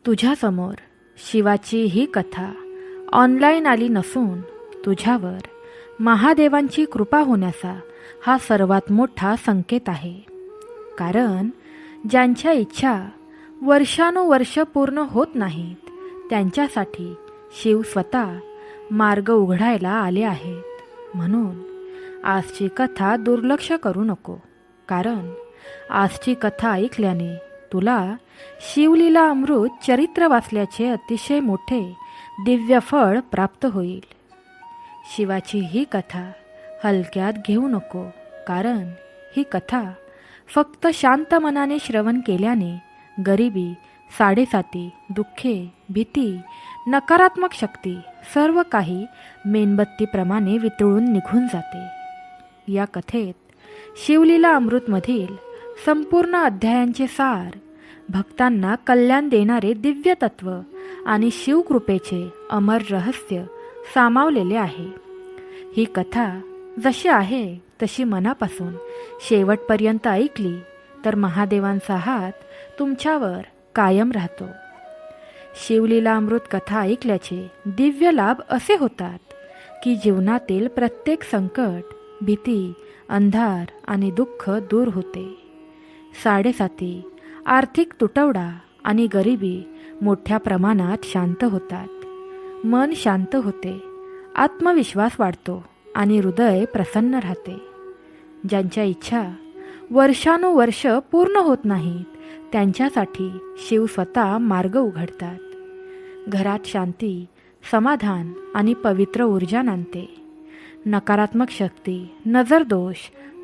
तुझ्यासमोर शिवाची ही कथा ऑनलाईन आली नसून तुझ्यावर महादेवांची कृपा होण्याचा हा सर्वात मोठा संकेत आहे. कारण ज्यांच्या इच्छा वर्षानुवर्ष पूर्ण होत नाहीत त्यांच्यासाठी शिव स्वतः मार्ग उघडायला आले आहेत. म्हणून आजची कथा दुर्लक्ष करू नको. कारण आजची कथा ऐकल्याने तुला शिवलीला अमृत चरित्र वाचल्याचे अतिशय मोठे दिव्य फळ प्राप्त होईल. शिवाची ही कथा हलक्यात घेऊ नको. कारण ही कथा फक्त शांत मनाने श्रवण केल्याने गरिबी, साडेसाती, दुःखे, भीती, नकारात्मक शक्ती सर्व काही मेणबत्तीप्रमाणे वितळून निघून जाते. या कथेत शिवलीला अमृतमधील संपूर्ण अध्यायांचे सार, भक्तांना कल्याण देणारे दिव्य तत्व आणि शिवकृपेचे अमर रहस्य सामावलेले आहे. ही कथा जशी आहे तशी मनापासून शेवटपर्यंत ऐकली तर महादेवांचा हात तुमच्यावर कायम राहतो. शिवलीला अमृत कथा ऐकल्याचे दिव्य लाभ असे होतात की जीवनातील प्रत्येक संकट, भीती, अंधार आणि दुःख दूर होते. साडेसाती, आर्थिक तुटवडा आणि गरिबी मोठ्या प्रमाणात शांत होतात. मन शांत होते, आत्मविश्वास वाढतो आणि हृदय प्रसन्न राहते. ज्यांच्या इच्छा वर्षानुवर्ष पूर्ण होत नाहीत त्यांच्यासाठी शिव स्वतः मार्ग उघडतात. घरात शांती, समाधान आणि पवित्र ऊर्जा नांदते. नकारात्मक शक्ती, नजरदोष,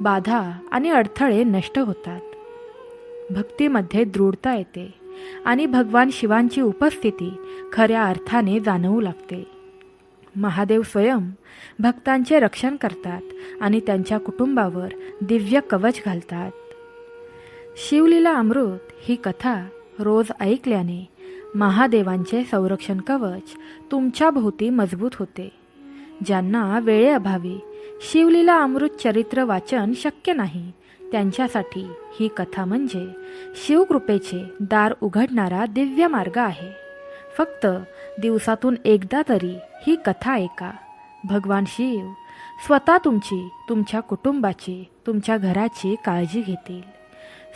बाधा आणि अडथळे नष्ट होतात. भक्तीमध्ये दृढता येते आणि भगवान शिवांची उपस्थिती खऱ्या अर्थाने जाणवू लागते. महादेव स्वयं भक्तांचे रक्षण करतात आणि त्यांच्या कुटुंबावर दिव्य कवच घालतात. शिवलीला अमृत ही कथा रोज ऐकल्याने महादेवांचे संरक्षण कवच तुमच्या भोवती मजबूत होते. ज्यांना वेळेअभावी शिवलीला अमृत चरित्र वाचन शक्य नाही त्यांच्यासाठी ही कथा म्हणजे शिवकृपेचे दार उघडणारा दिव्य मार्ग आहे. फक्त दिवसातून एकदा तरी ही कथा ऐका. भगवान शिव स्वतः तुमची, तुमच्या कुटुंबाची, तुमच्या घराची काळजी घेतील.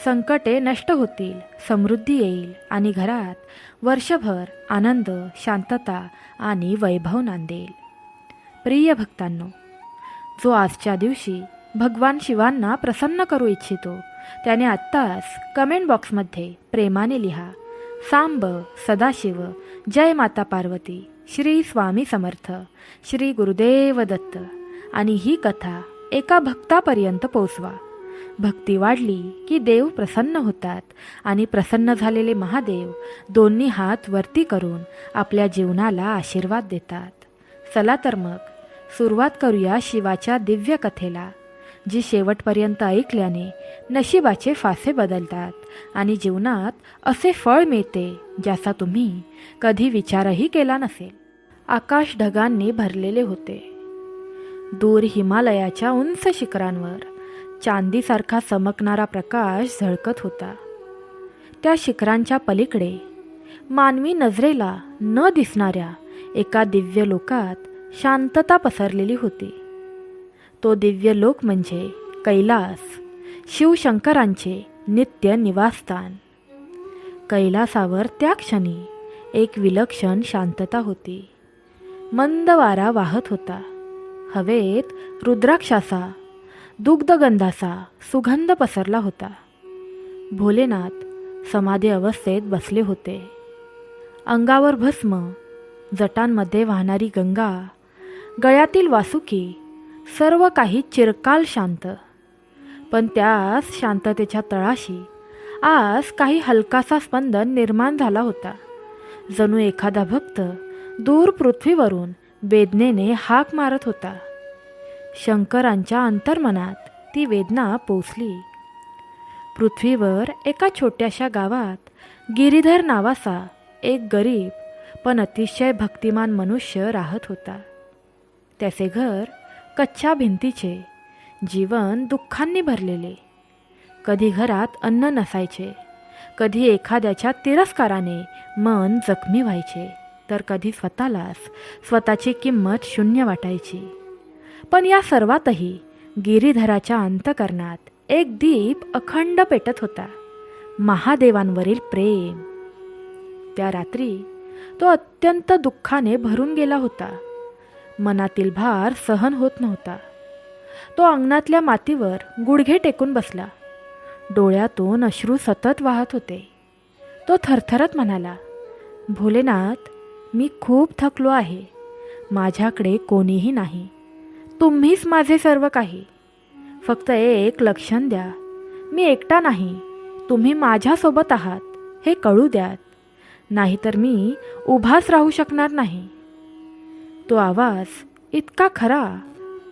संकटे नष्ट होतील, समृद्धी येईल आणि घरात वर्षभर आनंद, शांतता आणि वैभव नांदेल. प्रिय भक्तांनो, जो आजच्या दिवशी भगवान शिवांना प्रसन्न करू इच्छितो त्याने आत्ताच कमेंट बॉक्समध्ये प्रेमाने लिहा, सांब सदाशिव, जय माता पार्वती, श्री स्वामी समर्थ, श्री गुरुदेव दत्त आणि ही कथा एका भक्तापर्यंत पोचवा. भक्ती वाढली की देव प्रसन्न होतात आणि प्रसन्न झालेले महादेव दोन्ही हात वरती करून आपल्या जीवनाला आशीर्वाद देतात. चला तर मग सुरुवात करूया शिवाच्या दिव्य कथेला, जी शेवटपर्यंत ऐकल्याने नशिबाचे फासे बदलतात आणि जीवनात असे फळ मिळते ज्याचा तुम्ही कधी विचारही केला नसेल. आकाश ढगांनी भरलेले होते. दूर हिमालयाच्या उंच शिखरांवर चांदीसारखा चमकणारा प्रकाश झळकत होता. त्या शिखरांच्या पलीकडे मानवी नजरेला न दिसणाऱ्या एका दिव्य लोकात शांतता पसरलेली होती. तो दिव्य लोक म्हणजे कैलास, शिवशंकरांचे नित्य निवासस्थान. कैलासावर त्या क्षणी एक विलक्षण शांतता होती. मंद वारा वाहत होता. हवेत रुद्राक्षाचा, दुग्धगंधाचा सुगंध पसरला होता. भोलेनाथ समाधी अवस्थेत बसले होते. अंगावर भस्म, जटांमध्ये वाहणारी गंगा, गळ्यातील वासुकी, सर्व काही चिरकाल शांत. पण त्याच शांततेच्या तळाशी आज काही हलकासा स्पंदन निर्माण झाला होता. जणू एखादा भक्त दूर पृथ्वीवरून वेदनेने हाक मारत होता. शंकरांच्या अंतर्मनात ती वेदना पोचली. पृथ्वीवर एका छोट्याशा गावात गिरीधर नावाचा एक गरीब पण अतिशय भक्तिमान मनुष्य राहत होता. त्याचे घर कच्च्या भिंतीचे, जीवन दुःखांनी भरलेले. कधी घरात अन्न नसायचे कधी एखाद्याच्या तिरस्काराने मन जखमी व्हायचे, तर कधी स्वतःची किंमत शून्य वाटायची. पण या सर्वातही गिरीधराच्या अंतःकरणात एक दीप अखंड पेटत होता, महादेवांवरील प्रेम. त्या रात्री तो अत्यंत दुःखाने भरून गेला होता. मनातील भार सहन होत नव्हता. तो अंगणातल्या मातीवर गुडघे टेकून बसला. डोळ्यातून अश्रू सतत वाहत होते. तो थरथरत म्हणाला, भोलेनाथ, मी खूप थकलो आहे. माझ्याकडे कोणीही नाही. तुम्हीच माझे सर्व काही. फक्त एक लक्षण द्या. मी एकटा नाही, तुम्ही माझ्यासोबत आहात हे कळू द्यात. नाहीतर मी उभाच राहू शकणार नाही. तो आवाज इतका खरा,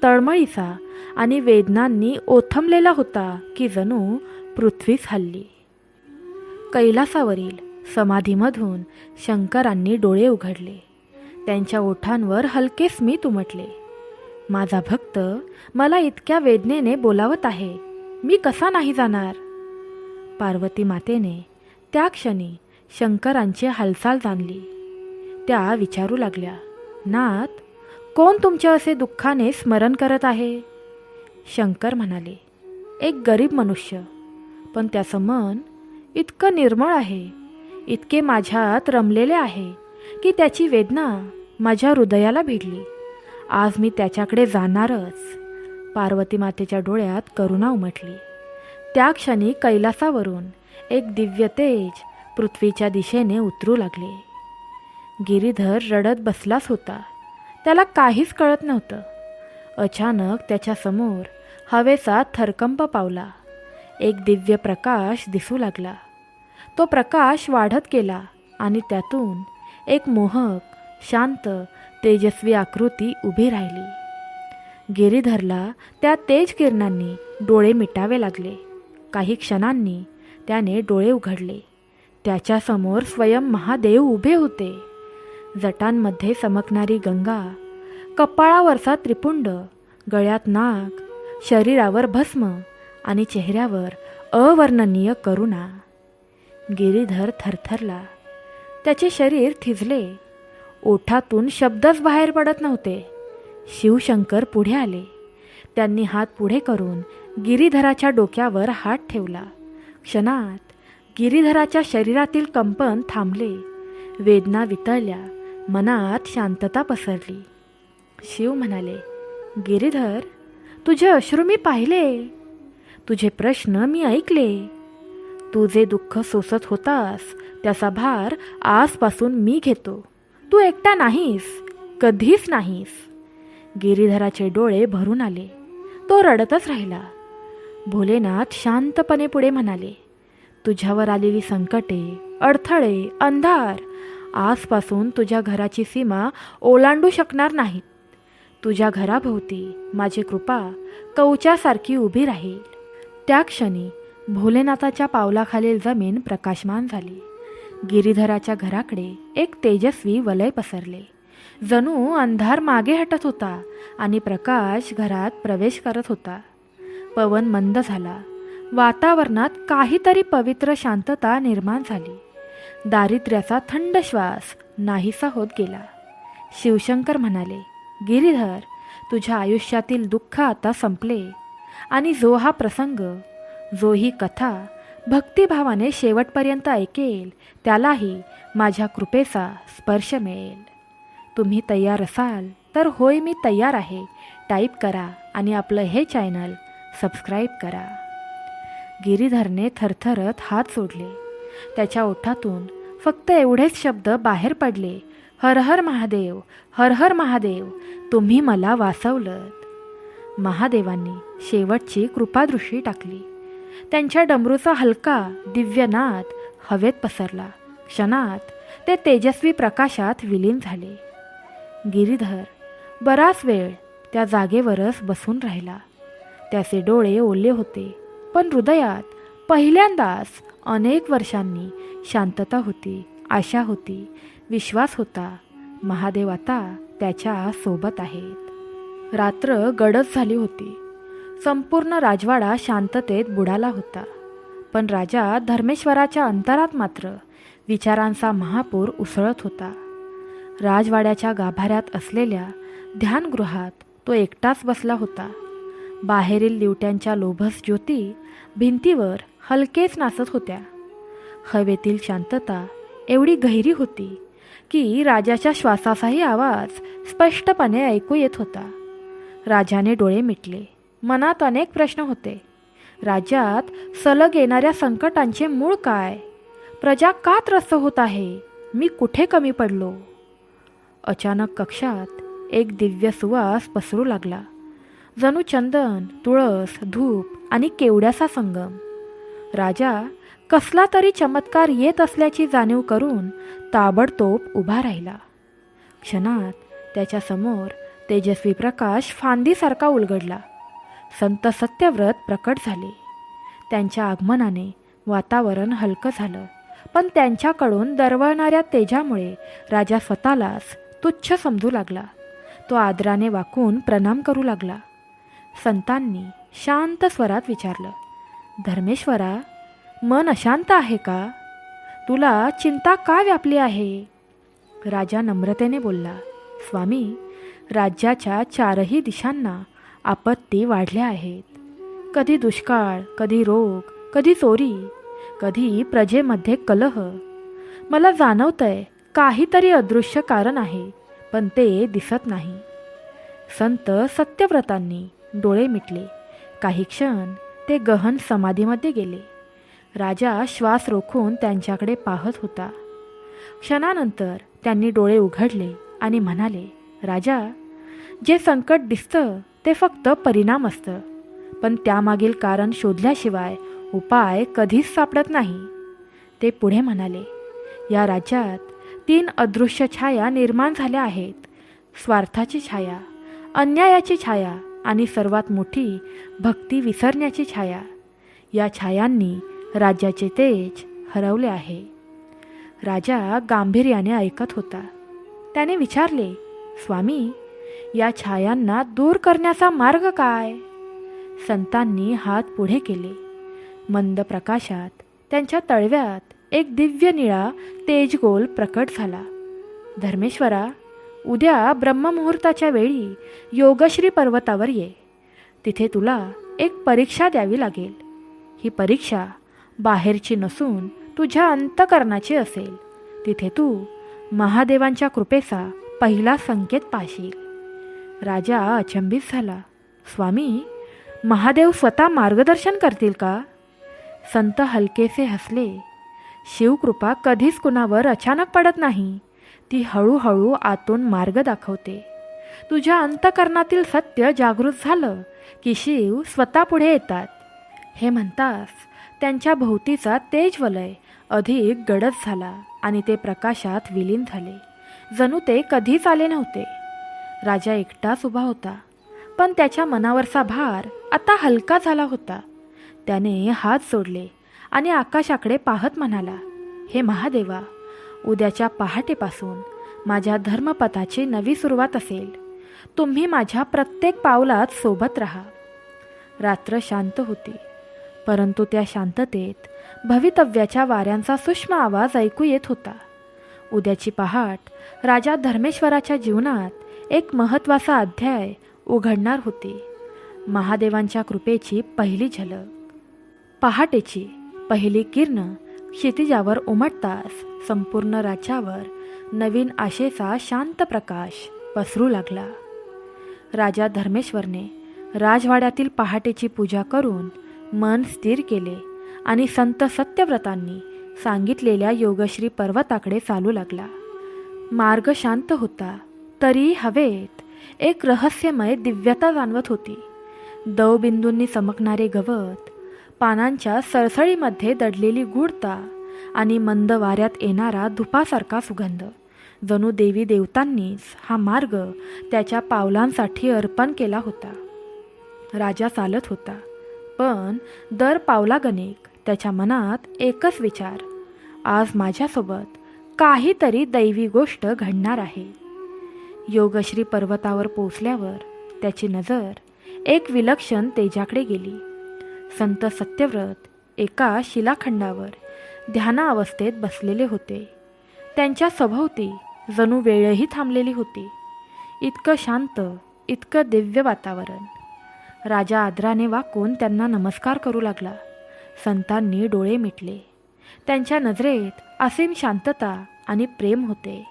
तळमळीचा आणि वेदनांनी ओथंबलेला होता की जणू पृथ्वीच हलली. कैलासावरील समाधीमधून शंकरांनी डोळे उघडले. त्यांच्या ओठांवर हलके स्मित उमटले. माझा भक्त मला इतक्या वेदनेने बोलावत आहे, मी कसा नाही जाणार. पार्वती मातेने त्या क्षणी शंकरांची हालचाल जाणली. त्या विचारू लागल्या, नाथ, कोण तुमचे असे दुःखाने स्मरण करत आहे? शंकर म्हणाले, एक गरीब मनुष्य, पण त्याचं मन इतकं निर्मळ आहे, इतके माझ्यात रमलेले आहे की त्याची वेदना माझ्या हृदयाला भिडली. आज मी त्याच्याकडे जाणारच. पार्वती मातेच्या डोळ्यात करुणा उमटली. त्या क्षणी कैलासावरून एक दिव्य तेज पृथ्वीच्या दिशेने उतरू लागले. गिरीधर रडत बसलाच होता. त्याला काहीच कळत नव्हतं. अचानक त्याच्यासमोर हवेचा थरकंप पावला. एक दिव्य प्रकाश दिसू लागला. तो प्रकाश वाढत गेला आणि त्यातून एक मोहक, शांत, तेजस्वी आकृती उभी राहिली. गिरीधरला त्या तेज किरणांनी डोळे मिटावे लागले. काही क्षणांनी त्याने डोळे उघडले. त्याच्यासमोर स्वयं महादेव उभे होते. जटांमध्ये चमकणारी गंगा, कपाळावरचा त्रिपुंड, गळ्यात नाग, शरीरावर भस्म आणि चेहऱ्यावर अवर्णनीय करुणा. गिरीधर थरथरला. त्याचे शरीर थिजले. ओठातून शब्दच बाहेर पडत नव्हते. शिवशंकर पुढे आले. त्यांनी हात पुढे करून गिरीधराच्या डोक्यावर हात ठेवला. क्षणात गिरीधराच्या शरीरातील कंपन थांबले. वेदना वितळल्या. मनात शांतता पसरली. शिव म्हणाले, गिरीधर, तुझे अश्रू मी पाहिले. तुझे प्रश्न मी ऐकले. तू जे दुःख सोसत होतास त्याचा भार आजपासून मी घेतो. तू एकटा नाहीस, कधीच नाहीस. गिरीधराचे डोळे भरून आले. तो रडतच राहिला. भोलेनाथ शांतपणे पुढे म्हणाले, तुझ्यावर आलेली संकटे, अडथळे, अंधार आजपासून तुझ्या घराची सीमा ओलांडू शकणार नाहीत. तुझ्या घराभोवती माझी कृपा कवचासारखी उभी राहील. त्या क्षणी भोलेनाथाच्या पावलाखालील जमीन प्रकाशमान झाली. गिरीधराच्या घराकडे एक तेजस्वी वलय पसरले. जणू अंधार मागे हटत होता आणि प्रकाश घरात प्रवेश करत होता. पवन मंद झाला. वातावरणात काहीतरी पवित्र शांतता निर्माण झाली. दारिद्र्याचा थंड श्वास नाहीसा होत गेला. शिवशंकर म्हणाले, गिरीधर, तुझ्या आयुष्यातील दुःख आता संपले आणि जो हा प्रसंग, जो ही कथा भक्तिभावाने शेवटपर्यंत ऐकेल त्यालाही माझ्या कृपेचा स्पर्श मिळेल. तुम्ही तयार असाल तर होय मी तयार आहे टाईप करा आणि आपलं हे चॅनल सबस्क्राईब करा. गिरीधरने थरथरत हात सोडले. त्याच्या ओठातून फक्त एवढेच शब्द बाहेर पडले, हर हर महादेव, हर हर महादेव, तुम्ही मला वाचवलंत. महादेवांनी शेवटची कृपादृष्टी टाकली. त्यांच्या डमरूचा हलका दिव्यनाद हवेत पसरला. क्षणात ते तेजस्वी प्रकाशात विलीन झाले. गिरीधर बराच वेळ त्या जागेवरच बसून राहिला. त्याचे डोळे ओले होते, पण हृदयात पहिल्यांदाच अनेक वर्षांनी शांतता होती, आशा होती, विश्वास होता. महादेव आता त्याच्या सोबत आहेत. रात्र गडद झाली होती. संपूर्ण राजवाडा शांततेत बुडाला होता. पण राजा धर्मेश्वराच्या अंतरात मात्र विचारांचा महापूर उसळत होता. राजवाड्याच्या गाभाऱ्यात असलेल्या ध्यानगृहात तो एकटाच बसला होता. बाहेरील लिवट्यांच्या लोभस ज्योती भिंतीवर हलकेच नाचत होत्या. हवेतील शांतता एवढी गहिरी होती की राजाच्या श्वासाचाही आवाज स्पष्टपणे ऐकू येत होता. राजाने डोळे मिटले. मनात अनेक प्रश्न होते. राज्यात सलग येणाऱ्या संकटांचे मूळ काय? प्रजा का त्रस्त होत आहे? मी कुठे कमी पडलो? अचानक कक्षात एक दिव्य सुवास पसरू लागला. जणू चंदन, तुळस, धूप आणि केवड्याचा संगम. राजा कसला तरी चमत्कार येत असल्याची जाणीव करून ताबडतोब उभा राहिला. क्षणात त्याच्यासमोर तेजस्वी प्रकाश फांदीसारखा उलगडला. संत सत्यव्रत प्रकट झाले. त्यांच्या आगमनाने वातावरण हलकं झालं, पण त्यांच्याकडून दरवळणाऱ्या तेजामुळे राजा स्वतःलाच तुच्छ समजू लागला. तो आदराने वाकून प्रणाम करू लागला. संतांनी शांत स्वरात विचारलं, धर्मेश्वरा, मन अशांत आहे का? तुला चिंता का व्यापली आहे? राजा नम्रतेने बोलला, स्वामी, राज्याच्या चारही दिशांना आपत्ती वाढल्या आहेत. कधी दुष्काळ, कधी रोग, कधी चोरी, कधी प्रजेमध्ये कलह. मला जाणवतंय काहीतरी अदृश्य कारण आहे, पण ते दिसत नाही. संत सत्यव्रतांनी डोळे मिटले. काही क्षण ते गहन समाधीमध्ये गेले. राजा श्वास रोखून त्यांच्याकडे पाहत होता. क्षणानंतर त्यांनी डोळे उघडले आणि म्हणाले, राजा, जे संकट दिसतं ते फक्त परिणाम असतं, पण त्यामागील कारण शोधल्याशिवाय उपाय कधीच सापडत नाही. ते पुढे म्हणाले, या राज्यात 3 अदृश्य छाया निर्माण झाल्या आहेत. स्वार्थाची छाया, अन्यायाची छाया आणि सर्वात मोठी भक्ती विसरण्याची छाया. या छायांनी राज्याचे तेज हरवले आहे. राजा गांभीर्याने ऐकत होता. त्याने विचारले, स्वामी, या छायांना दूर करण्याचा मार्ग काय? संतांनी हात पुढे केले. मंद प्रकाशात त्यांच्या तळव्यात एक दिव्य निळा तेजगोल प्रकट झाला. धर्मेश्वरा, उद्या ब्रह्ममुहूर्ताच्या वेळी योगश्री पर्वतावर ये. तिथे तुला एक परीक्षा द्यावी लागेल. ही परीक्षा बाहेरची नसून तुझ्या अंतःकरणाची असेल. तिथे तू महादेवांच्या कृपेचा पहिला संकेत पाहशील. राजा अचंबित झाला. स्वामी, महादेव स्वतः मार्गदर्शन करतील का? संत हलकेसे हसले. शिवकृपा कधीच कुणावर अचानक पडत नाही. ती हळूहळू आतून मार्ग दाखवते. तुझ्या अंतःकरणातील सत्य जागृत झालं की शिव स्वतः पुढे येतात. हे म्हणताच त्यांच्या भोवतीचा तेजवलय अधिक गडद झाला आणि ते प्रकाशात विलीन झाले, जणू ते कधीच आले नव्हते. राजा एकटाच उभा होता, पण त्याच्या मनावरचा भार आता हलका झाला होता. त्याने हात जोडले आणि आकाशाकडे पाहत म्हणाला, हे महादेवा, उद्याच्या पहाटेपासून माझ्या धर्मपथाची नवी सुरुवात असेल. तुम्ही माझ्या प्रत्येक पावलात सोबत राहा. रात्र शांत होती, परंतु त्या शांततेत भवितव्याच्या वाऱ्यांचा सूक्ष्म आवाज ऐकू येत होता. उद्याची पहाट राजा धर्मेश्वराच्या जीवनात एक महत्त्वाचा अध्याय उघडणार होती. महादेवांच्या कृपेची पहिली झलक. पहाटेची पहिली किरण क्षितिजावर उमटताच संपूर्ण राज्यावर नवीन आशेचा शांत प्रकाश पसरू लागला. राजा धर्मेश्वरने राजवाड्यातील पहाटेची पूजा करून मन स्थिर केले आणि संत सत्यव्रतांनी सांगितलेल्या योगश्री पर्वताकडे चालू लागला. मार्ग शांत होता, तरी हवेत एक रहस्यमय दिव्यता जाणवत होती. दवबिंदूंनी चमकणारे गवत, पानांच्या सळसळीमध्ये दडलेली गूढता आणि मंद वाऱ्यात येणारा धुपासारखा सुगंध, जणू देवी देवतांनीच हा मार्ग त्याच्या पावलांसाठी अर्पण केला होता. राजा चालत होता, पण दर पावलागणिक त्याच्या मनात एकच विचार, आज माझ्यासोबत काहीतरी दैवी गोष्ट घडणार आहे. योगश्री पर्वतावर पोचल्यावर त्याची नजर एक विलक्षण तेजाकडे गेली. संत सत्यव्रत एका शिलाखंडावर ध्यानावस्थेत बसलेले होते. त्यांच्या सभोवती जणू वेळही थांबलेली होती. इतकं शांत, इतकं दिव्य वातावरण. राजा आदराने वाकून त्यांना नमस्कार करू लागला. संतांनी डोळे मिटले. त्यांच्या नजरेत असीम शांतता आणि प्रेम होते.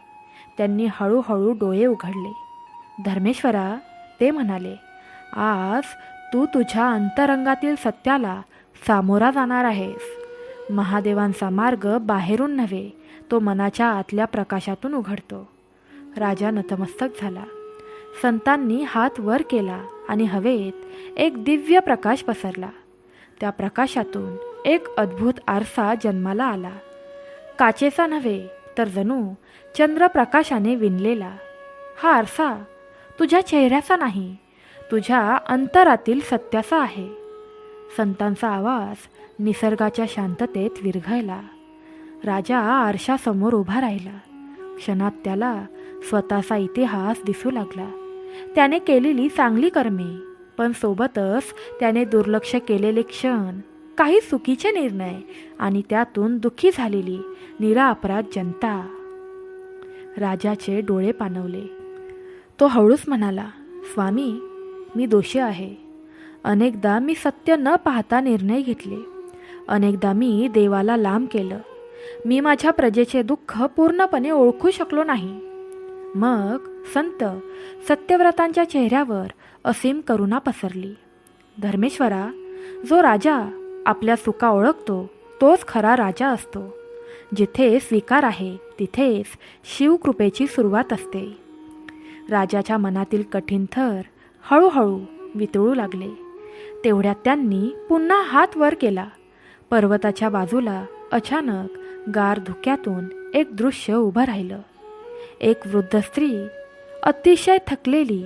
त्यांनी हळूहळू डोळे उघडले. धर्मेश्वरा, ते म्हणाले, आज तू तुझ्या अंतरंगातील सत्याला सामोरा जाणार आहेस. महादेवांचा मार्ग बाहेरून नव्हे, तो मनाच्या आतल्या प्रकाशातून उघडतो. राजा नतमस्तक झाला. संतांनी हात वर केला आणि हवेत एक दिव्य प्रकाश पसरला. त्या प्रकाशातून एक अद्भुत आरसा जन्माला आला. काचेचा नव्हे, तर जणू चंद्रप्रकाशाने विणलेला. हा आरसा तुझ्या चेहऱ्याचा नाही, तुझ्या अंतरातील सत्याचा आहे. संतांचा आवाज निसर्गाच्या शांततेत विरघळला. राजा आरशासमोर उभा राहिला. क्षणात त्याला स्वतःचा इतिहास दिसू लागला. त्याने केलेली चांगली कर्मे, पण सोबतच त्याने दुर्लक्ष केलेले क्षण, काही चुकीचे निर्णय आणि त्यातून दुःखी झालेली निरपराध जनता. राजाचे डोळे पाणवले. तो हळूच म्हणाला, स्वामी, मी दोषी आहे. अनेकदा मी सत्य न पाहता निर्णय घेतले. अनेकदा मी देवाला लांब केलं. मी माझ्या प्रजेचे दुःख पूर्णपणे ओळखू शकलो नाही. मग संत सत्यव्रतांच्या चेहऱ्यावर असीम करुणा पसरली. धर्मेश्वरा, जो राजा आपल्या चुका ओळखतो तोच खरा राजा असतो. जिथे स्वीकार आहे तिथेच शिवकृपेची सुरुवात असते. राजाच्या मनातील कठीण थर हळूहळू वितळू लागले. तेवढ्यात त्यांनी पुन्हा हात वर केला. पर्वताच्या बाजूला अचानक गार धुक्यातून एक दृश्य उभं राहिलं. एक वृद्ध स्त्री, अतिशय थकलेली,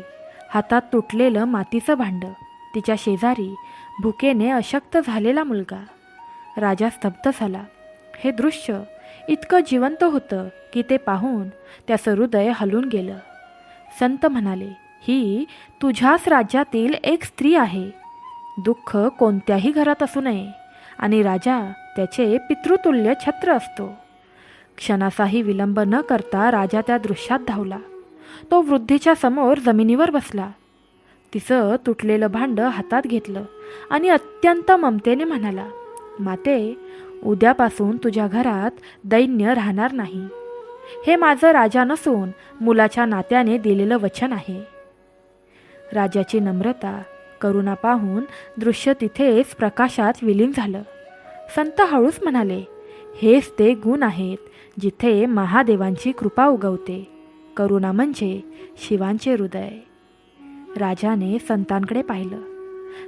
हातात तुटलेलं मातीचं भांडं, तिच्या शेजारी भुकेने अशक्त झालेला मुलगा. राजा स्तब्ध झाला. हे दृश्य इतकं जिवंत होतं की ते पाहून त्याचं हृदय हलून गेलं. संत म्हणाले, ही तुझ्याच राज्यातील एक स्त्री आहे. दुःख कोणत्याही घरात असू नये आणि राजा त्याचे पितृतुल्य छत्र असतो. क्षणाचाही विलंब न करता राजा त्या दृश्यात धावला. तो वृद्धीच्या समोर जमिनीवर बसला. तिचं तुटलेलं भांडं हातात घेतलं आणि अत्यंत ममतेने म्हणाला, माते, उद्यापासून तुझ्या घरात दैन्य राहणार नाही. हे माझं राजा नसून मुलाच्या नात्याने दिलेलं वचन आहे. राजाची नम्रता, करुणा पाहून दृश्य तिथेच प्रकाशात विलीन झालं. संत हळूच म्हणाले, हेच ते गुण आहेत जिथे महादेवांची कृपा उगवते. करुणा म्हणजे शिवांचे हृदय. राजाने संतांकडे पाहिलं.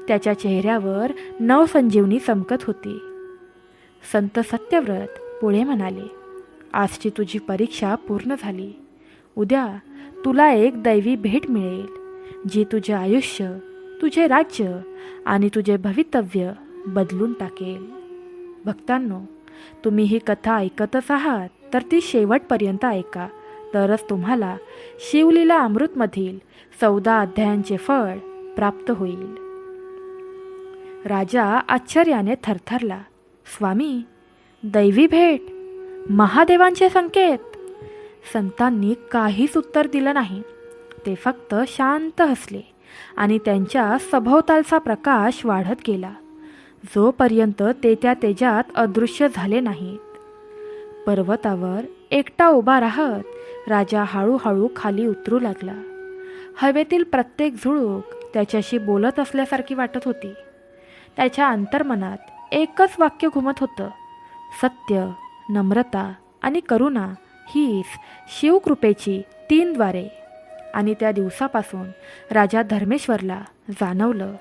त्याच्या चेहऱ्यावर नवसंजीवनी चमकत होती. संत सत्यव्रत पुढे म्हणाले, आजची तुझी परीक्षा पूर्ण झाली. उद्या तुला एक दैवी भेट मिळेल, जी तुझे आयुष्य, तुझे राज्य आणि तुझे भवितव्य बदलून टाकेल. भक्तांनो, तुम्ही ही कथा ऐकतच आहात तर ती शेवटपर्यंत ऐका, तरच तुम्हाला शिवलीला अमृतमधील 14 अध्यायांचे फळ प्राप्त होईल. राजा आश्चर्याने थरथरला. स्वामी, दैवी भेट, महादेवांचे संकेत. संतांनी काहीच उत्तर दिलं नाही. ते फक्त शांत हसले आणि त्यांच्या सभोवतालचा प्रकाश वाढत गेला, जोपर्यंत ते त्या तेजात अदृश्य झाले नाहीत. पर्वतावर एकटा उभा राहत राजा हळूहळू खाली उतरू लागला. हवेतील प्रत्येक झुळूक त्याच्याशी बोलत असल्यासारखी वाटत होती. त्याच्या अंतर्मनात एकच वाक्य घुमत होतं, सत्य, नम्रता आणि करुणा हीच शिवकृपेची 3 द्वारे. आणि त्या दिवसापासून राजा धर्मेश्वरला जाणवलं,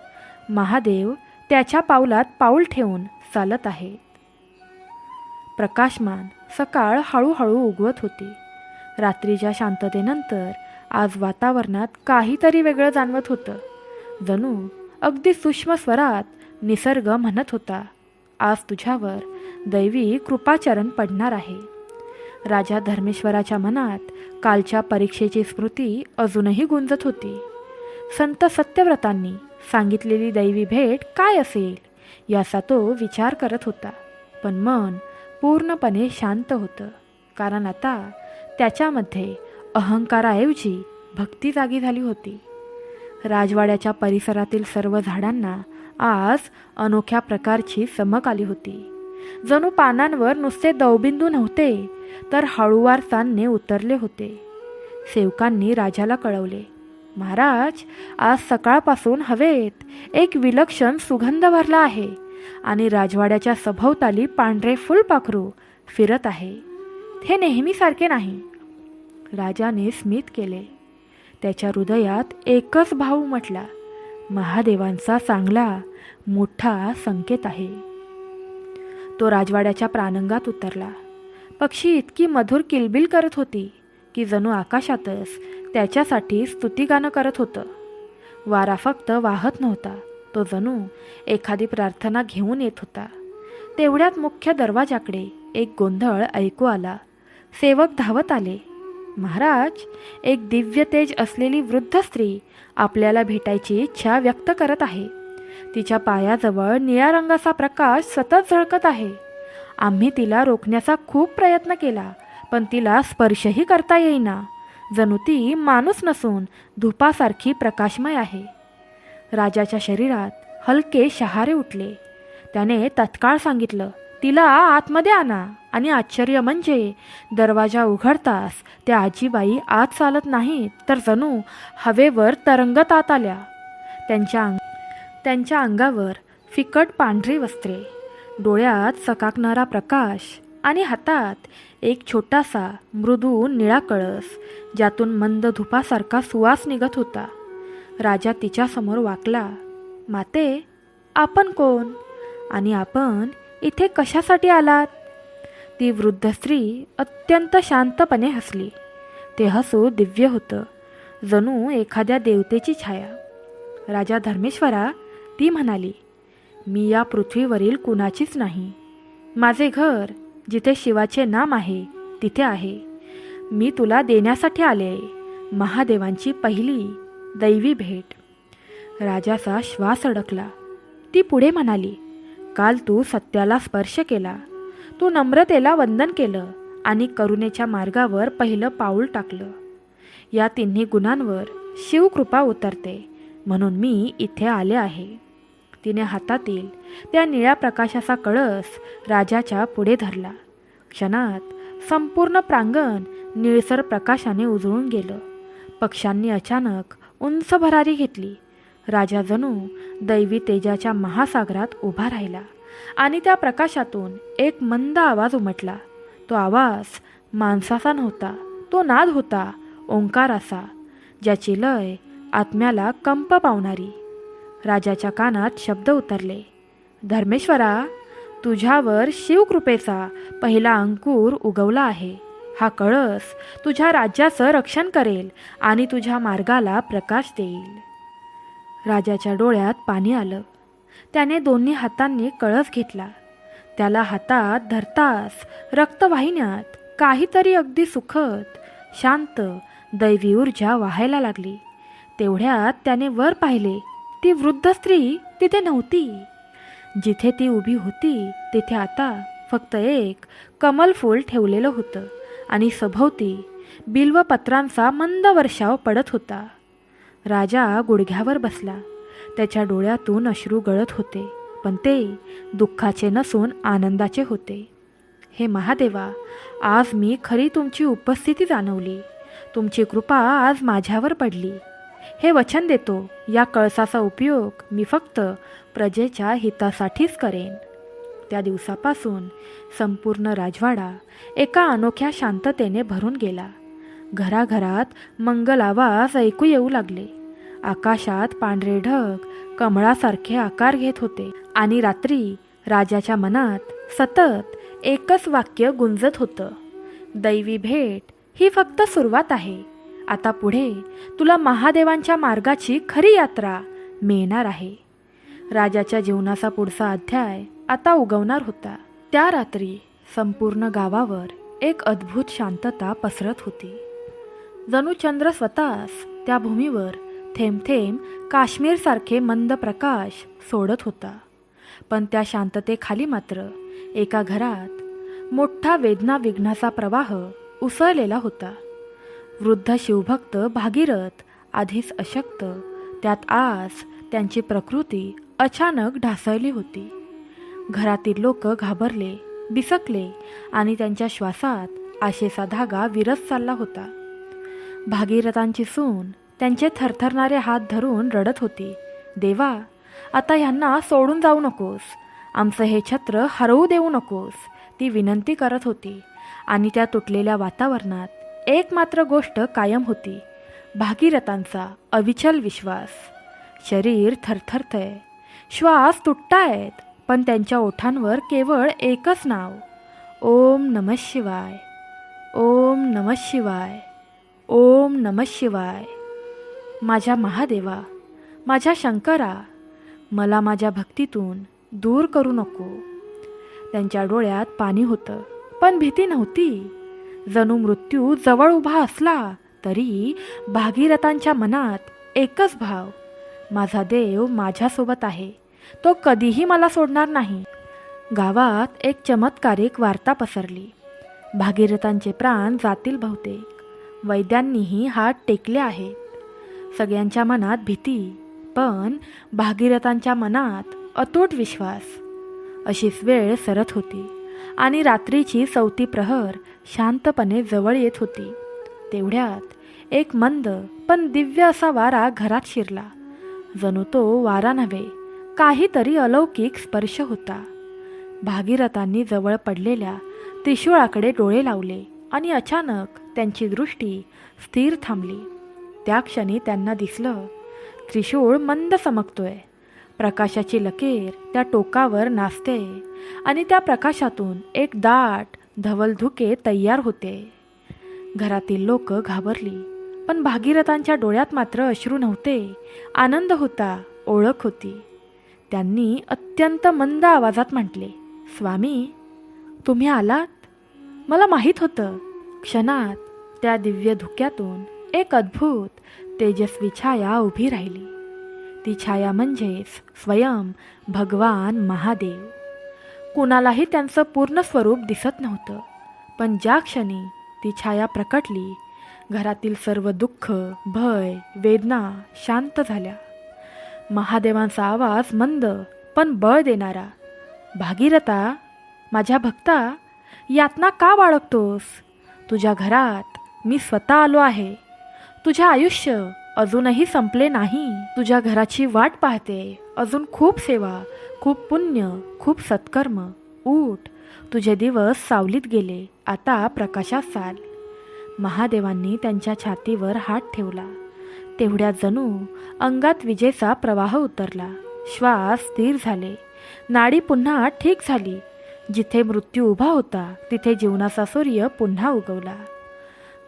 महादेव त्याच्या पावलात पाऊल ठेवून चालत आहेत. प्रकाशमान सकाळ हळूहळू उगवत होती. रात्रीच्या शांततेनंतर आज वातावरणात काहीतरी वेगळं जाणवत होतं. जणू अगदी सूक्ष्म स्वरात निसर्ग म्हणत होता, आज तुझ्यावर दैवी कृपाचरण पडणार आहे. राजा धर्मेश्वराच्या मनात कालच्या परीक्षेची स्मृती अजूनही गुंजत होती. संत सत्यव्रतांनी सांगितलेली दैवी भेट काय असेल याचा तो विचार करत होता. पण मन पूर्णपणे शांत होतं, कारण आता त्याच्यामध्ये अहंकाराऐवजी भक्ती जागी झाली होती. राजवाड्याच्या परिसरातील सर्व झाडांना आज अनोख्या प्रकारची चमक आली होती. जणू पानांवर नुसते दवबिंदू नव्हते, तर हळूवार चांदणे उतरले होते. सेवकांनी राजाला कळवले, महाराज, आज सकाळपासून हवेत एक विलक्षण सुगंध भरला आहे आणि राजवाड्याच्या सभोवताली पांढरे फुलपाखरू फिरत आहे. हे नेहमीसारखे नाही. राजाने स्मित केले. त्याच्या हृदयात एकच भाव उमटला, महादेवांचा चांगला मोठा संकेत आहे. तो राजवाड्याच्या प्रांगणात उतरला. पक्षी इतकी मधुर किलबिल करत होती की जणू आकाशातच त्याच्यासाठी स्तुतिगाणं करत होतं. वारा फक्त वाहत नव्हता, तो जणू एखादी प्रार्थना घेऊन येत होता. तेवढ्यात मुख्य दरवाजाकडे एक गोंधळ ऐकू आला. सेवक धावत आले. महाराज, एक दिव्य तेज असलेली वृद्ध स्त्री आपल्याला भेटायची इच्छा व्यक्त करत आहे. तिच्या पायाजवळ निळ्या रंगाचा प्रकाश सतत झळकत आहे. आम्ही तिला रोखण्याचा खूप प्रयत्न केला, पण तिला स्पर्शही करता येईना. जणू ती माणूस नसून धुपासारखी प्रकाशमय आहे. राजाच्या शरीरात हलके शहारे उठले. त्याने तत्काळ सांगितलं, तिला आतमध्ये आणा. आणि आश्चर्य म्हणजे दरवाजा उघडताच त्या आजीबाई आत चालत नाहीत, तर जणू हवेवर तरंगत आत आल्या. त्यांच्या अंगावर फिकट पांढरी वस्त्रे, डोळ्यात चकाकणारा प्रकाश आणि हातात एक छोटासा मृदू निळा कळस, ज्यातून मंद धुपासारखा सुवास निघत होता. राजा तिच्यासमोर वाकला. माते, आपण कोण आणि आपण इथे कशासाठी आलात? ती वृद्ध स्त्री अत्यंत शांतपणे हसली. ते हसू दिव्य होतं, जणू एखाद्या देवतेची छाया. राजा धर्मेश्वरा, ती म्हणाली, मी या पृथ्वीवरील कुणाचीच नाही. माझे घर जिथे शिवाचे नाम आहे तिथे आहे. मी तुला देण्यासाठी आले महादेवांची पहिली दैवी भेट. राजाचा श्वास अडकला. ती पुढे म्हणाली, काल तू सत्याला स्पर्श केला, तू नम्रतेला वंदन केलं आणि करुणेच्या मार्गावर पहिलं पाऊल टाकलं. या तिन्ही गुणांवर शिवकृपा उतरते, म्हणून मी इथे आले आहे. तिने हातातील त्या निळ्या प्रकाशाचा कळस राजाच्या पुढे धरला. क्षणात संपूर्ण प्रांगण निळसर प्रकाशाने उजळून गेलं. पक्ष्यांनी अचानक उंच भरारी घेतली. राजा जणू दैवी तेजाच्या महासागरात उभा राहिला आणि त्या प्रकाशातून एक मंद आवाज उमटला. तो आवाज माणसाचा नव्हता, तो नाद होता, ओंकाराचा, ज्याची लय आत्म्याला कंप पावणारी. राजाच्या कानात शब्द उतरले, धर्मेश्वरा, तुझ्यावर शिवकृपेचा पहिला अंकुर उगवला आहे. हा कळस तुझ्या राज्याचं रक्षण करेल आणि तुझ्या मार्गाला प्रकाश देईल. राजाच्या डोळ्यात पाणी आलं. त्याने दोन्ही हातांनी कळस घेतला. त्याला हातात धरताच रक्तवाहिन्यात काहीतरी अगदी सुखद, शांत, दैवी ऊर्जा वाहायला लागली. तेवढ्यात त्याने वर पाहिले. ती वृद्ध स्त्री तिथे नव्हती. जिथे ती उभी होती तिथे आता फक्त एक कमलफूल ठेवलेलं होतं आणि सभोवती बिल्वपत्रांचा मंद वर्षाव पडत होता. राजा गुडघ्यावर बसला. त्याच्या डोळ्यातून अश्रू गळत होते, पण ते दुःखाचे नसून आनंदाचे होते. हे महादेवा, आज मी खरी तुमची उपस्थिती जाणवली. तुमची कृपा आज माझ्यावर पडली. हे वचन देतो, या कळसाचा उपयोग मी फक्त प्रजेच्या हितासाठीच करेन. त्या दिवसापासून संपूर्ण राजवाडा एका अनोख्या शांततेने भरून गेला. घराघरात मंगल आवाज ऐकू येऊ लागले. आकाशात पांढरे ढग कमळासारखे आकार घेत होते आणि रात्री राजाच्या मनात सतत एकच वाक्य गुंजत होतं, दैवी भेट ही फक्त सुरुवात आहे. आता पुढे तुला महादेवांच्या मार्गाची खरी यात्रा मिळणार आहे. राजाच्या जीवनाचा पुढचा अध्याय आता उगवणार होता. त्या रात्री संपूर्ण गावावर एक अद्भुत शांतता पसरत होती. जणू चंद्र स्वतःच त्या भूमीवर थेंब थेंब काश्मीरसारखे मंद प्रकाश सोडत होता. पण त्या शांततेखाली मात्र एका घरात मोठा वेदना विघ्नाचा प्रवाह उसळलेला होता. वृद्ध शिवभक्त भागीरथ आधीच अशक्त, त्यात आज त्यांची प्रकृती अचानक ढासळली होती. घरातील लोक घाबरले, बिसकले आणि त्यांच्या श्वासात आशेचा धागा विरत चालला होता. भागीरथांची सून त्यांचे थरथरणारे हात धरून रडत होती. देवा, आता ह्यांना सोडून जाऊ नकोस, आमचं हे छत्र हरवू देऊ नकोस, ती विनंती करत होती. आणि त्या तुटलेल्या वातावरणात एक मात्र गोष्ट कायम होती, भागीरथांचा अविचल विश्वास. शरीर थरथरतंय, श्वास तुटतायत, पण त्यांच्या ओठांवर केवळ एकच नाव, ओम नमः शिवाय, ओम नमः शिवाय, ओम नमः शिवाय. माझ्या महादेवा, माझ्या शंकरा, मला माझ्या भक्तीतून दूर करू नको. त्यांच्या डोळ्यात पाणी होतं, पण भीती नव्हती. जणू मृत्यू जवळ उभा असला तरी भागीरथांच्या मनात एकच भाव, माझा देव माझ्यासोबत आहे, तो कधीही मला सोडणार नाही. गावात एक चमत्कारिक वार्ता पसरली, भागीरथांचे प्राण जातील बहुतेक. वैद्यांनीही हात टेकले आहेत. सगळ्यांच्या मनात भीती, पण भागीरथांच्या मनात अतूट विश्वास. अशीच वेळ सरत होती आणि रात्रीची 4थी प्रहर शांतपणे जवळ येत होती. तेवढ्यात एक मंद पण दिव्य असा वारा घरात शिरला. जणू तो वारा नव्हे, काहीतरी अलौकिक स्पर्श होता. भागीरथांनी जवळ पडलेल्या त्रिशूळाकडे डोळे लावले आणि अचानक त्यांची दृष्टी स्थिर थांबली. त्या क्षणी त्यांना दिसलं, त्रिशूळ मंद चमकतोय, प्रकाशाची लकीर त्या टोकावर नाचते आणि त्या प्रकाशातून एक दाट धवलधुके तयार होते. घरातील लोक घाबरली, पण भागीरथांच्या डोळ्यात मात्र अश्रू नव्हते, आनंद होता, ओळख होती. त्यांनी अत्यंत मंद आवाजात म्हटले, स्वामी, तुम्ही आलात, मला माहीत होतं. क्षणात त्या दिव्य धुक्यातून एक अद्भुत तेजस्वी छाया उभी राहिली. ती छाया म्हणजेच स्वयं भगवान महादेव. कुणालाही त्यांचं पूर्ण स्वरूप दिसत नव्हतं, पण ज्या क्षणी ती छाया प्रकटली, घरातील सर्व दुःख, भय, वेदना शांत झाल्या. महादेवांचा आवाज मंद पण बळ देणारा, भागीरथा, माझ्या भक्ता, यातना का बाळगतोस? तुझ्या घरात मी स्वतः आलो आहे. तुझे आयुष्य अजूनही संपले नाही. तुझ्या घराची वाट पाहते. अजून खूप सेवा, खूप पुण्य, खूप सत्कर्म. उठ, तुझे दिवस सावलीत गेले, आता प्रकाशात चाल. महादेवांनी त्यांच्या छातीवर हात ठेवला. तेवढ्यात जणू अंगात विजेचा प्रवाह उतरला. श्वास स्थिर झाले, नाडी पुन्हा ठीक झाली. जिथे मृत्यू उभा होता तिथे जीवनाचा सूर्य पुन्हा उगवला.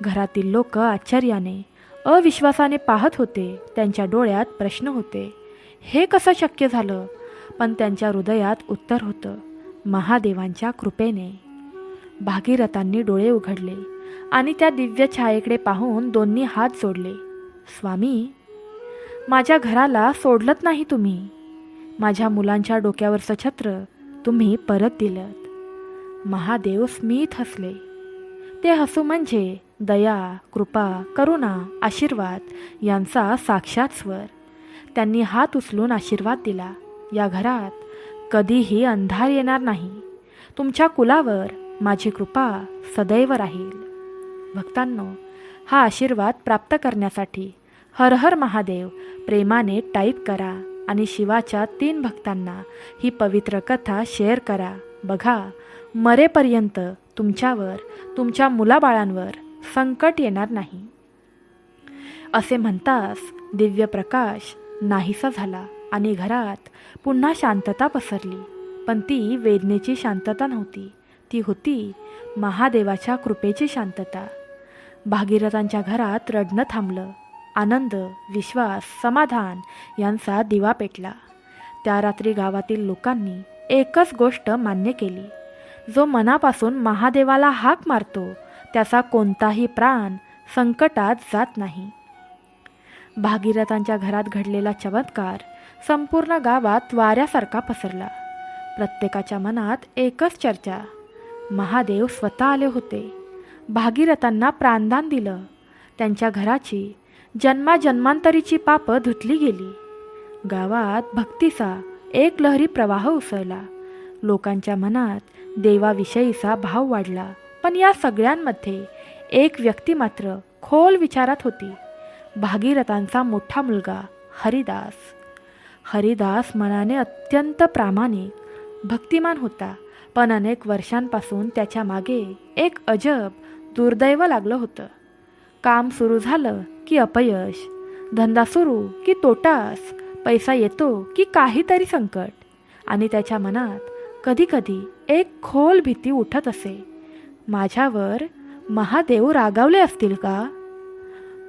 घरातील लोक आश्चर्याने, अविश्वासाने पाहत होते. त्यांच्या डोळ्यात प्रश्न होते, हे कसं शक्य झालं? पण त्यांच्या हृदयात उत्तर होतं, महादेवांच्या कृपेने. भागीरथांनी डोळे उघडले आणि त्या दिव्य छायेकडे पाहून दोन्ही हात जोडले. स्वामी, माझ्या घराला सोडलत नाही तुम्ही. माझ्या मुलांच्या डोक्यावरचं छत्र तुम्ही परत दिलत. महादेव स्मित हसले. ते हसू म्हणजे दया, कृपा, करुणा, आशीर्वाद यांचा साक्षात स्वर. त्यांनी हात उचलून आशीर्वाद दिला, या घरात कधीही अंधार येणार नाही. तुमच्या कुलावर माझी कृपा सदैव राहील. भक्तांनो, हा आशीर्वाद प्राप्त करण्यासाठी हर हर महादेव प्रेमाने टाईप करा आणि शिवाच्या 3 भक्तांना ही पवित्र कथा शेअर करा. बघा, मरेपर्यंत तुमच्यावर, तुमच्या मुलाबाळांवर संकट येणार नाही. असे म्हणताच दिव्य प्रकाश नाहीसा झाला आणि घरात पुन्हा शांतता पसरली. पण ती वेदनेची शांतता नव्हती, ती होती महादेवाच्या कृपेची शांतता. भागीरथांच्या घरात रडणं थांबलं. आनंद, विश्वास, समाधान यांचा दिवा पेटला. त्या रात्री गावातील लोकांनी एकच गोष्ट मान्य केली, जो मनापासून महादेवाला हाक मारतो त्याचा कोणताही प्राण संकटात जात नाही. भागीरथांच्या घरात घडलेला चमत्कार संपूर्ण गावात वाऱ्यासारखा पसरला. प्रत्येकाच्या मनात एकच चर्चा. महादेव स्वतः आले होते. भागीरथांना प्राणदान दिलं. त्यांच्या घराची जन्माजन्मांतरीची पापं धुतली गेली. गावात भक्तीचा एक लहरी प्रवाह उसळला. लोकांच्या मनात देवाविषयीचा भाव वाढला. पण या सगळ्यांमध्ये एक व्यक्ती मात्र खोल विचारात होती. भागीरथांचा मोठा मुलगा हरिदास. हरिदास मनाने अत्यंत प्रामाणिक, भक्तिमान होता. पण अनेक वर्षांपासून त्याच्या मागे एक अजब दुर्दैव लागलं होतं. काम सुरू झालं की अपयश, धंदा सुरू की तोटाच, पैसा येतो की काहीतरी संकट. आणि त्याच्या मनात कधीकधी एक खोल भीती उठत असे. माझ्यावर महादेव रागावले असतील का?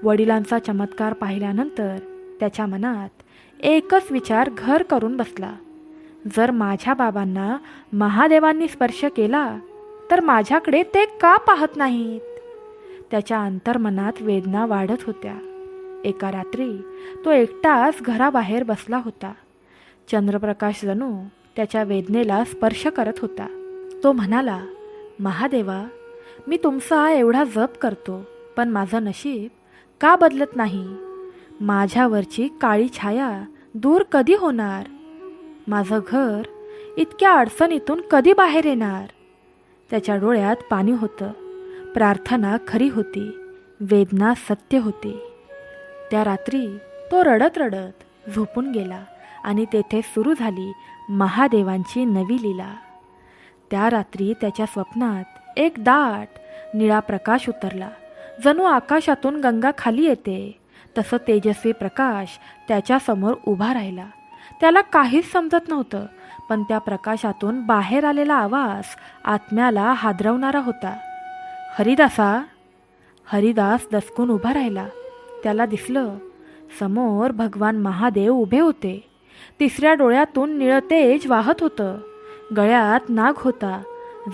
वडिलांचा चमत्कार पाहिल्यानंतर त्याच्या मनात एकच विचार घर करून बसला. जर माझ्या बाबांना महादेवांनी स्पर्श केला तर माझ्याकडे ते का पाहत नाहीत? त्याच्या अंतर्मनात वेदना वाढत होत्या. एका रात्री तो एकटाच घराबाहेर बसला होता. चंद्रप्रकाश जणू त्याच्या वेदनेला स्पर्श करत होता. तो म्हणाला, महादेवा, मी तुमचा एवढा जप करतो, पण माझं नशीब का बदलत नाही? माझ्यावरची काळी छाया दूर कधी होणार? माझं घर इतक्या अडचणीतून कधी बाहेर येणार? त्याच्या डोळ्यात पाणी होतं. प्रार्थना खरी होती, वेदना सत्य होती. त्या रात्री तो रडत रडत झोपून गेला आणि तेथे सुरू झाली महादेवांची नवी लीला. त्या रात्री त्याच्या स्वप्नात एक दाट निळा प्रकाश उतरला. जणू आकाशातून गंगा खाली येते तसं तेजस्वी प्रकाश त्याच्यासमोर उभा राहिला. त्याला काहीच समजत नव्हतं, पण त्या प्रकाशातून बाहेर आलेला आवाज आत्म्याला हादरवणारा होता. हरिदासा. हरिदास दचकून उभा राहिला. त्याला दिसलं, समोर भगवान महादेव उभे होते. तिसऱ्या डोळ्यातून निळं तेज वाहत होतं. गळ्यात नाग होता.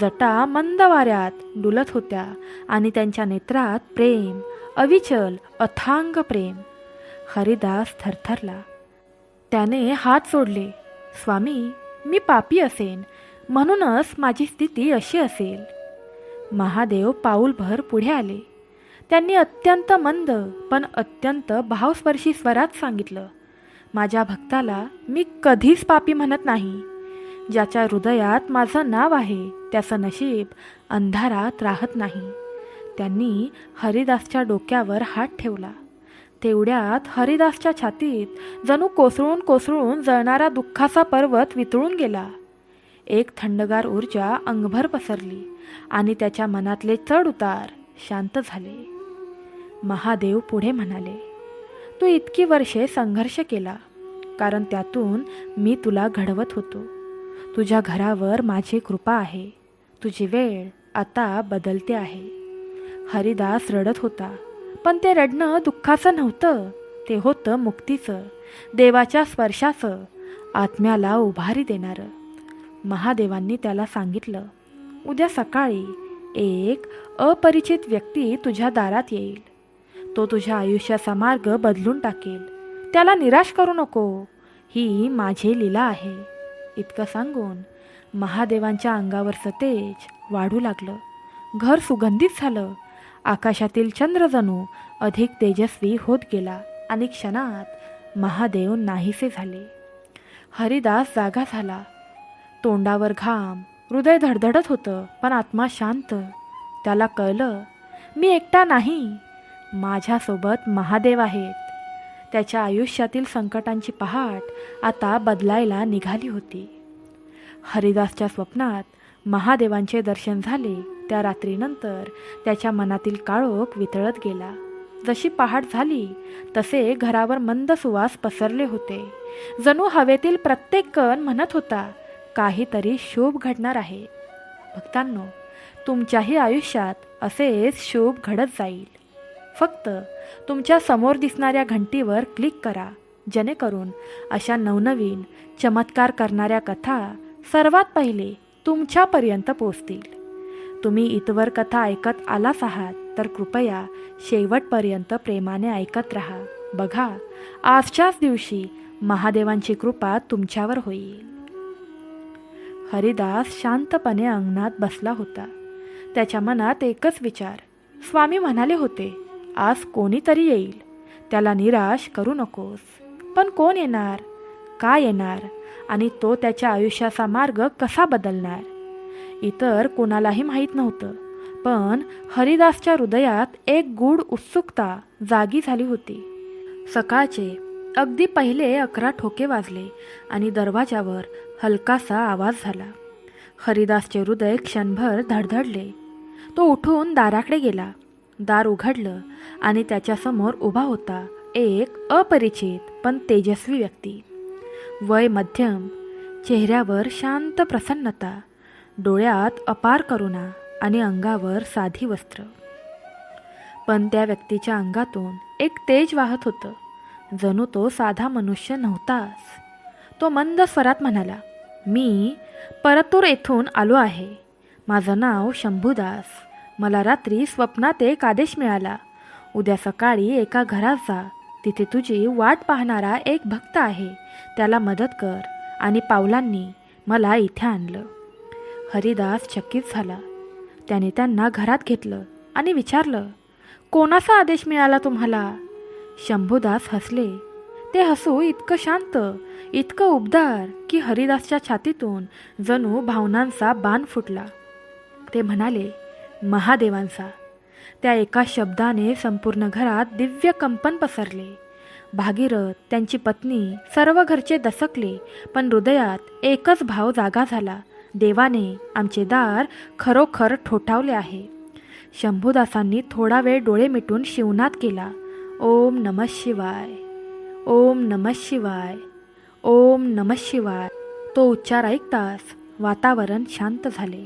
जटा मंद वाऱ्यात डुलत होत्या आणि त्यांच्या नेत्रात प्रेम, अविचल अथांग प्रेम. हरिदास थरथरला. त्याने हात सोडले. स्वामी, मी पापी असेन, म्हणूनच माझी स्थिती अशी असेल. महादेव पाऊलभर पुढे आले. त्यांनी अत्यंत मंद पण अत्यंत भावस्पर्शी स्वरात सांगितलं, माझ्या भक्ताला मी कधीच पापी म्हणत नाही. ज्याच्या हृदयात माझं नाव आहे त्याचं नशीब अंधारात राहत नाही. त्यांनी हरिदासच्या डोक्यावर हात ठेवला. तेवढ्यात हरिदासच्या छातीत जणू कोसळून कोसळून जळणारा दुःखाचा पर्वत वितळून गेला. एक थंडगार ऊर्जा अंगभर पसरली आणि त्याच्या मनातले चढ उतार शांत झाले. महादेव पुढे म्हणाले, तू इतकी वर्षे संघर्ष केला, कारण त्यातून मी तुला घडवत होतो. तुझ्या घरावर माझी कृपा आहे. तुझी वेळ आता बदलते आहे. हरिदास रडत होता, पण ते रडणं दुःखाचं नव्हतं. ते होतं मुक्तीचं, देवाच्या स्पर्शाचं, आत्म्याला उभारी देणारं. महादेवांनी त्याला सांगितलं, उद्या सकाळी एक अपरिचित व्यक्ती तुझ्या दारात येईल. तो तुझ्या आयुष्याचा मार्ग बदलून टाकेल. त्याला निराश करू नको. ही माझी लीला आहे. इतकं सांगून महादेवांच्या अंगावरचं तेज वाढू लागलं. घर सुगंधित झालं. आकाशातील चंद्र जणू अधिक तेजस्वी होत गेला आणि क्षणात महादेव नाहीसे झाले. हरिदास जागा झाला. तोंडावर घाम, हृदय धडधडत होतं, पण आत्मा शांत. त्याला कळलं, मी एकटा नाही, माझ्यासोबत महादेव आहेत. त्याच्या आयुष्यातील संकटांची पहाट आता बदलायला निघाली होती. हरिदासच्या स्वप्नात महादेवांचे दर्शन झाले. त्या रात्रीनंतर त्याच्या मनातील काळोख वितळत गेला. जशी पहाट झाली तसे घरावर मंद सुवास पसरले होते. जणू हवेतील प्रत्येक कण म्हणत होता, काहीतरी शुभ घडणार आहे. भक्तांनो, तुमच्याही आयुष्यात असेच शुभ घडत जाईल. फक्त तुमच्या समोर दिसणाऱ्या घंटीवर क्लिक करा, जेणेकरून अशा नवनवीन चमत्कार करणाऱ्या कथा सर्वात पहिले तुमच्यापर्यंत पोहोचतील. तुम्ही इथवर कथा ऐकत आलाच आहात तर कृपया शेवटपर्यंत प्रेमाने ऐकत राहा. बघा, आजच्याच दिवशी महादेवांची कृपा तुमच्यावर होईल. हरिदास शांतपणे अंगणात बसला होता. त्याच्या मनात एकच विचार. स्वामी म्हणाले होते, आज कोणीतरी येईल, त्याला निराश करू नकोस. पण कोण येणार, का येणार, आणि तो त्याच्या आयुष्याचा मार्ग कसा बदलणार, इतर कोणालाही माहीत नव्हतं. पण हरिदासच्या हृदयात एक गूढ उत्सुकता जागी झाली होती. सकाळचे अगदी पहिले 11 ठोके वाजले आणि दरवाजावर हलकासा आवाज झाला. हरिदासचे हृदय क्षणभर धडधडले. तो उठून दाराकडे गेला. दार उघडलं आणि त्याच्यासमोर उभा होता एक अपरिचित पण तेजस्वी व्यक्ती. वय मध्यम, चेहऱ्यावर शांत प्रसन्नता, डोळ्यात अपार करुणा आणि अंगावर साधी वस्त्र. पण त्या व्यक्तीच्या अंगातून एक तेज वाहत होतं, जणू तो साधा मनुष्य नव्हताच. तो मंद स्वरात म्हणाला, मी परतूर येथून आलो आहे. माझं नाव शंभूदास. मला रात्री स्वप्नात एक आदेश मिळाला. उद्या सकाळी एका घरात जा. तिथे तुझी वाट पाहणारा एक भक्त आहे. त्याला मदत कर. आणि पावलांनी मला इथे आणलं. हरिदास चकित झाला. त्याने त्यांना घरात घेतलं आणि विचारलं, कोणाचा आदेश मिळाला तुम्हाला? शंभूदास हसले. ते हसू इतकं शांत, इतकं उबदार की हरिदासच्या छातीतून जणू भावनांचा बाण फुटला. ते म्हणाले, महादेवांचा. त्या एका शब्दाने संपूर्ण घरात दिव्य कंपन पसरले. भागीरथ, त्यांची पत्नी, सर्व घरचे दसकले. पण हृदयात एकच भाव जागा झाला, देवाने आमचे दार खरोखर ठोठावले आहे. शंभूदासांनी थोडा वेळ डोळे मिटून शिवनाद केला. ओम नमः शिवाय, ओम नमः शिवाय, ओम नमः शिवाय. तो उच्चार ऐकताच वातावरण शांत झाले.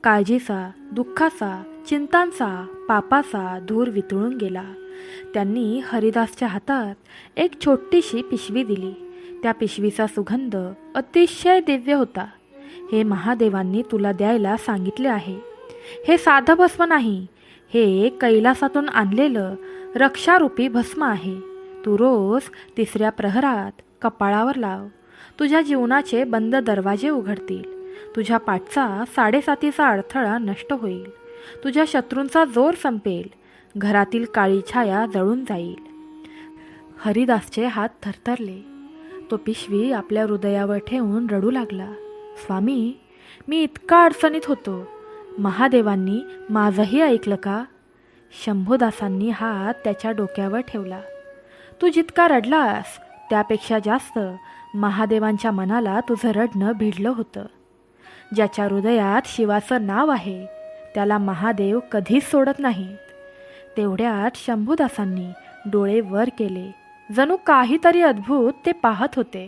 काळजीचा, दुःखाचा, चिंतांचा, पापाचा धूर वितळून गेला. त्यांनी हरिदासच्या हातात एक छोटीशी पिशवी दिली. त्या पिशवीचा सुगंध अतिशय दिव्य होता. हे महादेवांनी तुला द्यायला सांगितले आहे. हे साधं भस्म नाही, हे कैलासातून आणलेलं रक्षारूपी भस्म आहे. तू रोज 3ऱ्या प्रहरात कपाळावर लाव. तुझ्या जीवनाचे बंद दरवाजे उघडतील. तुझ्या पाठचा 7.5चा अडथळा नष्ट होईल. तुझ्या शत्रूंचा जोर संपेल. घरातील काळी छाया जळून जाईल. हरिदासचे हात थरथरले. तो पिशवी आपल्या हृदयावर ठेवून रडू लागला. स्वामी, मी इतका अडचणीत होतो. महादेवांनी माझंही ऐकलं का? शंभूदासांनी हात त्याच्या डोक्यावर ठेवला. तू जितका रडलास त्यापेक्षा जास्त महादेवांच्या मनाला तुझं रडणं भिडलं होतं. ज्याच्या हृदयात शिवाचं नाव आहे त्याला महादेव कधीच सोडत नाहीत. तेवढ्यात शंभूदासांनी डोळे वर केले. जणू काहीतरी अद्भुत ते पाहत होते.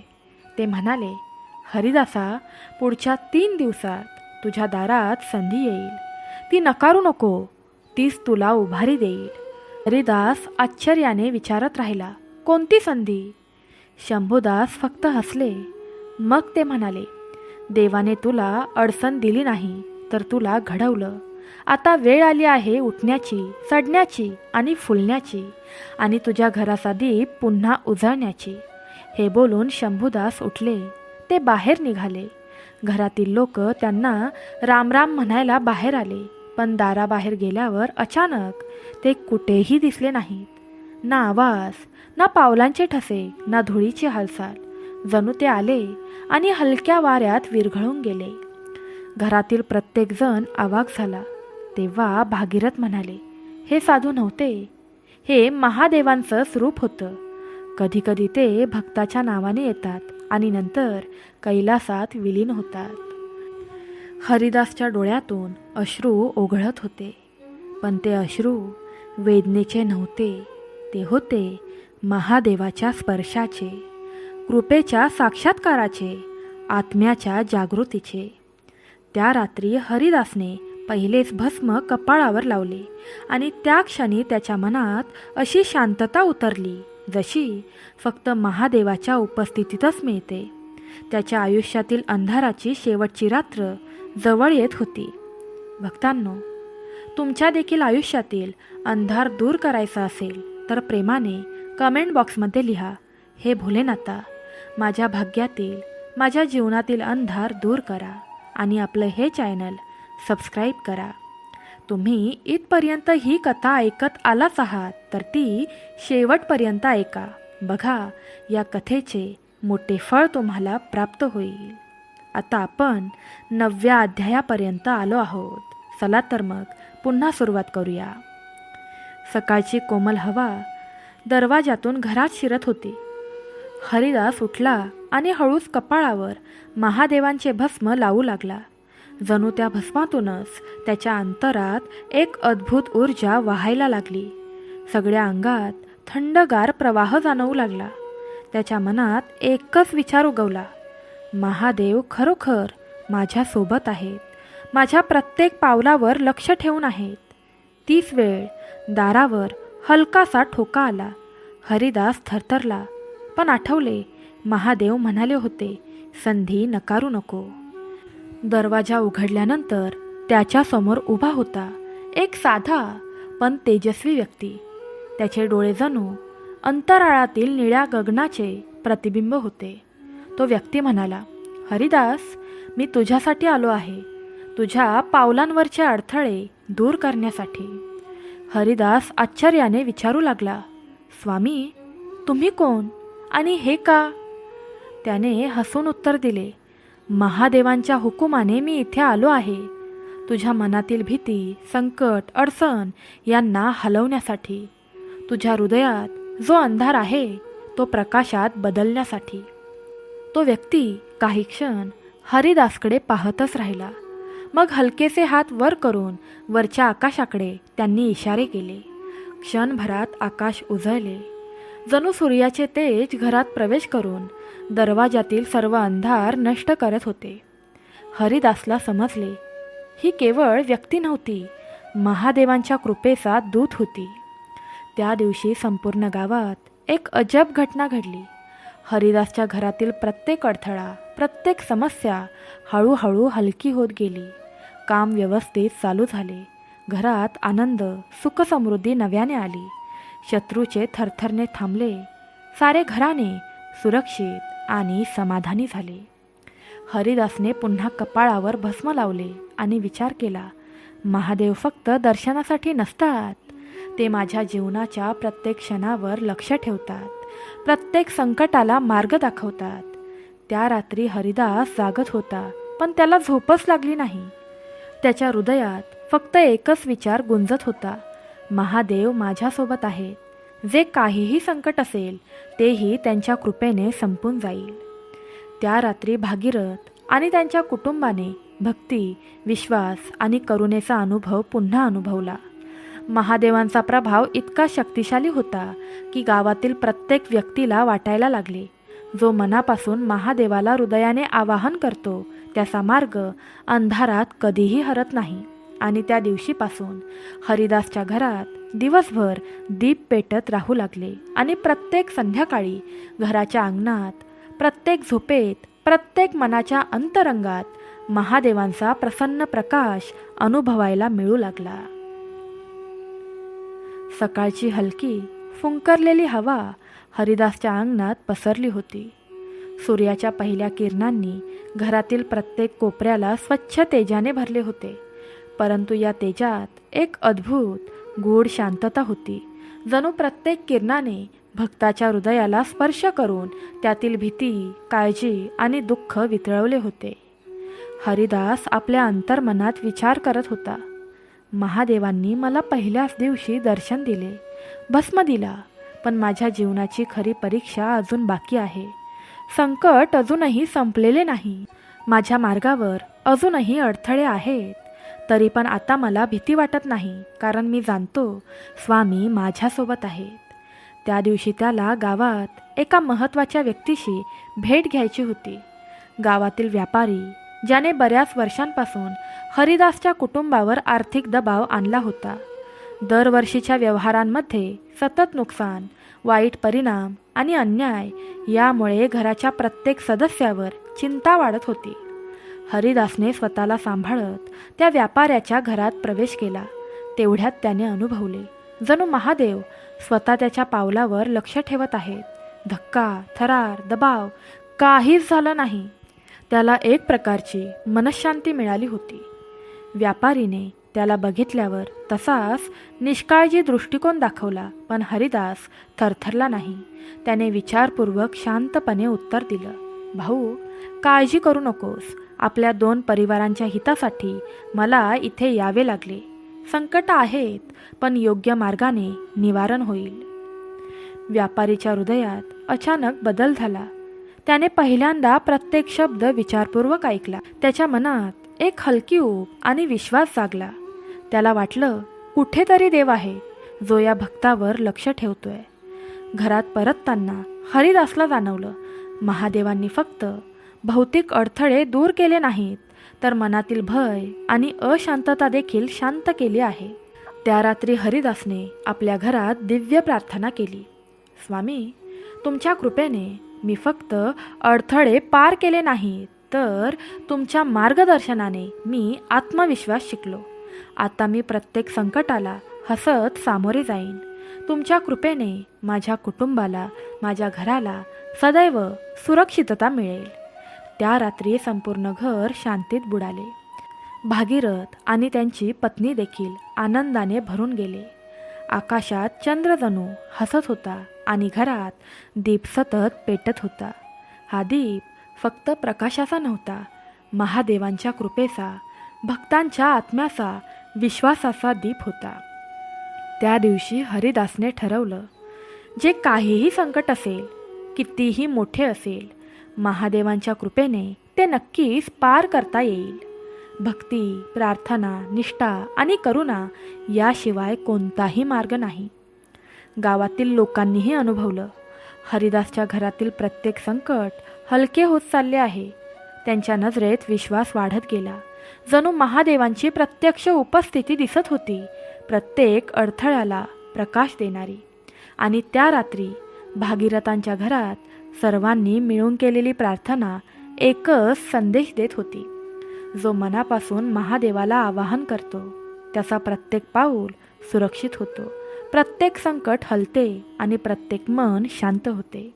ते म्हणाले, हरिदासा, पुढच्या 3 दिवसात तुझ्या दारात संधी येईल. ती नकारू नको. तीच तुला उभारी देईल. हरिदास आश्चर्याने विचारत राहिला, कोणती संधी? शंभूदास फक्त हसले. मग ते म्हणाले, देवाने तुला अडचण दिली नाही तर तुला घडवलं. आता वेळ आली आहे उठण्याची, चढण्याची आणि फुलण्याची, आणि तुझ्या घराचा दीप पुन्हा उजळण्याची. हे बोलून शंभूदास उठले. ते बाहेर निघाले. घरातील लोक त्यांना रामराम म्हणायला बाहेर आले. पण दाराबाहेर गेल्यावर अचानक ते कुठेही दिसले नाहीत. ना आवाज, ना पावलांचे ठसे, ना धुळीची हालचाल. जणू ते आले आणि हलक्या वाऱ्यात विरघळून गेले. घरातील प्रत्येकजण अवाक झाला. तेव्हा भागीरथ म्हणाले, हे साधू नव्हते, हे महादेवांचं स्वरूप होतं. कधीकधी ते भक्ताच्या नावाने येतात आणि नंतर कैलासात विलीन होतात. हरिदासच्या डोळ्यातून अश्रू ओघळत होते. पण ते अश्रू वेदनेचे नव्हते. ते होते महादेवाच्या स्पर्शाचे, कृपेच्या साक्षात्काराचे, आत्म्याच्या जागृतीचे. त्या रात्री हरिदासने पहिलेच भस्म कपाळावर लावले आणि त्या क्षणी त्याच्या मनात अशी शांतता उतरली जशी फक्त महादेवाच्या उपस्थितीतच मिळते. त्याच्या आयुष्यातील अंधाराची शेवटची रात्र जवळ येत होती. भक्तांनो, तुमच्या देखील आयुष्यातील अंधार दूर करायचा असेल तर प्रेमाने कमेंट बॉक्समध्ये लिहा, हे भोलेनाथा, माझ्या भाग्यातील, माझ्या जीवनातील अंधार दूर करा. आणि आपलं हे चॅनल सबस्क्राईब करा. तुम्ही इथपर्यंत ही कथा ऐकत आलाच आहात तर ती शेवटपर्यंत ऐका. बघा, या कथेचे मोठे फळ तुम्हाला प्राप्त होईल. आता आपण 9व्या अध्यायापर्यंत आलो आहोत. चला तर मग पुन्हा सुरुवात करूया. सकाळची कोमल हवा दरवाजातून घरात शिरत होती. हरिदास उठला आणि हळूच कपाळावर महादेवांचे भस्म लावू लागला. जणू त्या भस्मातूनच त्याच्या अंतरात एक अद्भुत ऊर्जा वाहायला लागली. सगळ्या अंगात थंडगार प्रवाह जाणवू लागला. त्याच्या मनात एकच विचार उगवला, महादेव खरोखर माझ्यासोबत आहेत, माझ्या प्रत्येक पावलावर लक्ष ठेवून आहेत. तीच वेळ दारावर हलकासा ठोका आला. हरिदास थरथरला, पण आठवले महादेव म्हणाले होते, संधी नकारू नको. दरवाजा उघडल्यानंतर त्याच्यासमोर उभा होता एक साधा पण तेजस्वी व्यक्ती. त्याचे डोळे जणू अंतराळातील निळ्या गगनाचे प्रतिबिंब होते. तो व्यक्ती म्हणाला, हरिदास, मी तुझ्यासाठी आलो आहे, तुझ्या पावलांवरचे अडथळे दूर करण्यासाठी. हरिदास आश्चर्याने विचारू लागला, स्वामी, तुम्ही कोण आणि हे का? त्याने हसून उत्तर दिले, महादेवांच्या हुकुमाने मी इथे आलो आहे, तुझ्या मनातील भीती, संकट, अडचण यांना हलवण्यासाठी, तुझ्या हृदयात जो अंधार आहे तो प्रकाशात बदलण्यासाठी. तो व्यक्ती काही क्षण हरिदासकडे पाहतच राहिला. मग हलकेसे हात वर करून वरच्या आकाशाकडे त्यांनी इशारे केले. क्षणभरात आकाश उजळले. जणू सूर्याचे तेज घरात प्रवेश करून दरवाजातील सर्व अंधार नष्ट करत होते. हरिदासला समजले, ही केवळ व्यक्ती नव्हती, महादेवांच्या कृपेचा दूत होती. त्या दिवशी संपूर्ण गावात एक अजब घटना घडली. हरिदासच्या घरातील प्रत्येक अडथळा, प्रत्येक समस्या हळूहळू हलकी होत गेली. काम व्यवस्थित चालू झाले. घरात आनंद, सुखसमृद्धी नव्याने आली. शत्रूचे थरथरणे थांबले. सारे घराणे सुरक्षित आणि समाधानी झाले. हरिदासने पुन्हा कपाळावर भस्म लावले आणि विचार केला, महादेव फक्त दर्शनासाठी नसतात, ते माझ्या जीवनाच्या प्रत्येक क्षणावर लक्ष ठेवतात, प्रत्येक संकटाला मार्ग दाखवतात. त्या रात्री हरिदास जागत होता, पण त्याला झोपच लागली नाही. त्याच्या हृदयात फक्त एकच विचार गुंजत होता, महादेव माझ्यासोबत आहेत, जे काहीही संकट असेल तेही त्यांच्या कृपेने संपून जाईल. त्या रात्री भागीरथ आणि त्यांच्या कुटुंबाने भक्ती, विश्वास आणि करुणेचा अनुभव पुन्हा अनुभवला. महादेवांचा प्रभाव इतका शक्तिशाली होता की गावातील प्रत्येक व्यक्तीला वाटायला लागले, जो मनापासून महादेवाला हृदयाने आवाहन करतो त्याचा मार्ग अंधारात कधीही हरत नाही. आणि त्या दिवशीपासून हरिदासच्या घरात दिवसभर दीप पेटत राहू लागले आणि प्रत्येक संध्याकाळी घराच्या अंगणात, प्रत्येक झोपेत, प्रत्येक मनाच्या अंतरंगात महादेवांचा प्रसन्न प्रकाश अनुभवायला मिळू लागला. सकाळची हलकी फुंकरलेली हवा हरिदासच्या अंगणात पसरली होती. सूर्याच्या पहिल्या किरणांनी घरातील प्रत्येक कोपऱ्याला स्वच्छ तेजाने भरले होते. परंतु या तेजात एक अद्भुत गूढ शांतता होती. जणू प्रत्येक किरणाने भक्ताच्या हृदयाला स्पर्श करून त्यातील भीती, काळजी आणि दुःख वितळवले होते. हरिदास आपल्या अंतर्मनात विचार करत होता, महादेवांनी मला पहिल्याच दिवशी दर्शन दिले, भस्म दिला, पण माझ्या जीवनाची खरी परीक्षा अजून बाकी आहे. संकट अजूनही संपलेले नाही. माझ्या मार्गावर अजूनही अडथळे आहेत. तरी पण आता मला भीती वाटत नाही, कारण मी जाणतो स्वामी माझ्यासोबत आहेत. त्या दिवशी त्याला गावात एका महत्त्वाच्या व्यक्तीशी भेट घ्यायची होती. गावातील व्यापारी, ज्याने बऱ्याच वर्षांपासून हरिदासच्या कुटुंबावर आर्थिक दबाव आणला होता. दरवर्षीच्या व्यवहारांमध्ये सतत नुकसान, वाईट परिणाम आणि अन्याय यामुळे घराच्या प्रत्येक सदस्यावर चिंता वाढत होती. हरिदासने स्वतःला सांभाळत त्या व्यापाऱ्याच्या घरात प्रवेश केला. तेवढ्यात त्याने अनुभवले, जणू महादेव स्वतः त्याच्या पावलावर लक्ष ठेवत आहेत. धक्का, थरार, दबाव काहीच झालं नाही. त्याला एक प्रकारची मनःशांती मिळाली होती. व्यापारीने त्याला बघितल्यावर तसाच निष्काळजी दृष्टिकोन दाखवला, पण हरिदास थरथरला नाही. त्याने विचारपूर्वक शांतपणे उत्तर दिलं, भाऊ, काळजी करू नकोस. आपल्या 2 परिवारांच्या हितासाठी मला इथे यावे लागले. संकट आहेत, पण योग्य मार्गाने निवारण होईल. व्यापारीच्या हृदयात अचानक बदल झाला. त्याने पहिल्यांदा प्रत्येक शब्द विचारपूर्वक ऐकला. त्याच्या मनात एक हलकी ऊब आणि विश्वास जागला. त्याला वाटलं, कुठेतरी देव आहे जो या भक्तावर लक्ष ठेवतोय. घरात परतताना हरिदासला जाणवलं, महादेवांनी फक्त भौतिक अडथळे दूर केले नाहीत, तर मनातील भय आणि अशांतता देखील शांत केली आहे. त्या रात्री हरिदासने आपल्या घरात दिव्य प्रार्थना केली. स्वामी, तुमच्या कृपेने मी फक्त अडथळे पार केले नाहीत, तर तुमच्या मार्गदर्शनाने मी आत्मविश्वास शिकलो. आता मी प्रत्येक संकटाला हसत सामोरे जाईन. तुमच्या कृपेने माझ्या कुटुंबाला, माझ्या घराला सदैव सुरक्षितता मिळेल. त्या रात्री संपूर्ण घर शांतीत बुडाले. भागीरथ आणि त्यांची पत्नी देखील आनंदाने भरून गेले. आकाशात चंद्र जणू हसत होता आणि घरात दीप सतत पेटत होता. हा दीप फक्त प्रकाशाचा नव्हता, महादेवांच्या कृपेचा, भक्तांच्या आत्म्याचा, विश्वासाचा दीप होता. त्या दिवशी हरिदासने ठरवलं, जे काहीही संकट असेल, कितीही मोठे असेल, महादेवांच्या कृपेने ते नक्कीच पार करता येईल. भक्ती, प्रार्थना, निष्ठा आणि करुणा याशिवाय कोणताही मार्ग नाही. गावातील लोकांनीही अनुभवलं, हरिदासच्या घरातील प्रत्येक संकट हलके होत चालले आहे. त्यांच्या नजरेत विश्वास वाढत गेला. जणू महादेवांची प्रत्यक्ष उपस्थिती दिसत होती, प्रत्येक अडथळ्याला प्रकाश देणारी. आणि त्या रात्री भागीरथांच्या घरात सर्वांनी मिळून केलेली प्रार्थना एकच संदेश देत होती, जो मनापासून महादेवाला आवाहन करतो त्याचा प्रत्येक पाऊल सुरक्षित होतो, प्रत्येक संकट हलते आणि प्रत्येक मन शांत होते.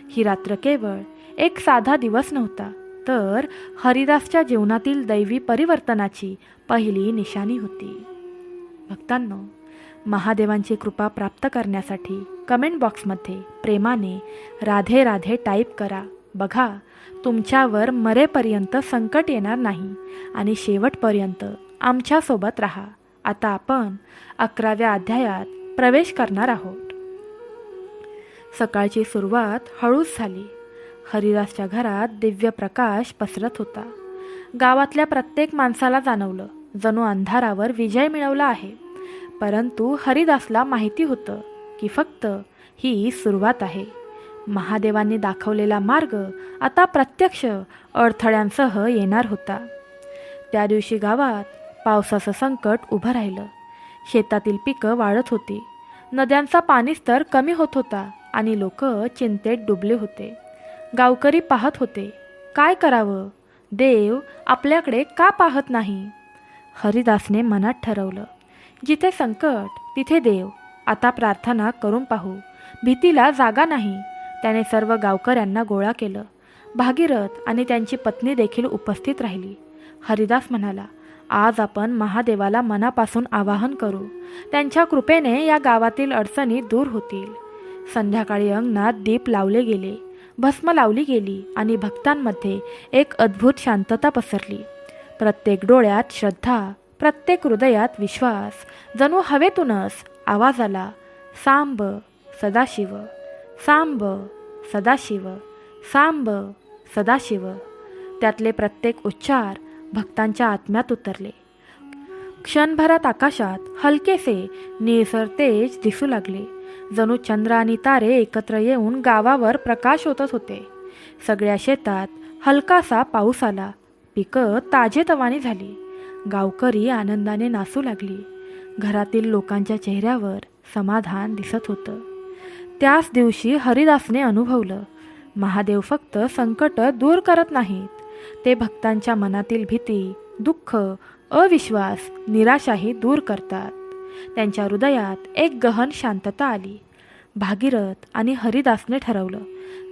ही रात्र केवळ एक साधा दिवस नव्हता, तर हरिदासच्या जीवनातील दैवी परिवर्तनाची पहिली निशाणी होती. भक्तांनो, महादेवांची कृपा प्राप्त करण्यासाठी कमेंट बॉक्समध्ये प्रेमाने राधे राधे टाईप करा. बघा, तुमच्यावर मरेपर्यंत संकट येणार नाही आणि शेवटपर्यंत आमच्यासोबत राहा. आता आपण 11व्या अध्यायात प्रवेश करणार आहोत. सकाळची सुरुवात हळूच झाली. हरिदासच्या घरात दिव्य प्रकाश पसरत होता. गावातल्या प्रत्येक माणसाला जाणवलं, जणू अंधारावर विजय मिळवला आहे. परंतु हरिदासला माहिती होतं की फक्त ही सुरुवात आहे. महादेवांनी दाखवलेला मार्ग आता प्रत्यक्ष अडथळ्यांसह येणार होता. त्या दिवशी गावात पावसाचं संकट उभं राहिलं. शेतातील पिकं वाळत होती, नद्यांचा पाणीस्तर कमी होत होता आणि लोक चिंतेत डुबले होते. गावकरी पाहत होते, काय करावं, देव आपल्याकडे का पाहत नाही. हरिदासने मनात ठरवलं, जिथे संकट तिथे देव. आता प्रार्थना करून पाहू, भीतीला जागा नाही. त्याने सर्व गावकऱ्यांना गोळा केलं. भागीरथ आणि त्यांची पत्नी देखील उपस्थित राहिली. हरिदास म्हणाला, आज आपण महादेवाला मनापासून आवाहन करू. त्यांच्या कृपेने या गावातील अडचणी दूर होतील. संध्याकाळी अंगणात दीप लावले गेले, भस्म लावली गेली आणि भक्तांमध्ये एक अद्भुत शांतता पसरली. प्रत्येक डोळ्यात श्रद्धा, प्रत्येक हृदयात विश्वास. जणू हवेतूनच आवाज आला, सांब सदाशिव, सांब सदाशिव, सांब सदाशिव. त्यातले प्रत्येक उच्चार भक्तांच्या आत्म्यात उतरले. क्षणभरात आकाशात हलकेसे निळसर तेज दिसू लागले. जणू चंद्र आणि तारे एकत्र येऊन गावावर प्रकाश ओतत होते. सगळ्या शेतात हलकासा पाऊस आला. पिकं ताजेतवानी झाली. गावकरी आनंदाने नाचू लागली. घरातील लोकांच्या चेहऱ्यावर समाधान दिसत होतं. त्याच दिवशी हरिदासने अनुभवलं, महादेव फक्त संकट दूर करत नाहीत, ते भक्तांच्या मनातील भीती, दुःख, अविश्वास, निराशाही दूर करतात. त्यांच्या हृदयात एक गहन शांतता आली. भागीरथ आणि हरिदासने ठरवलं,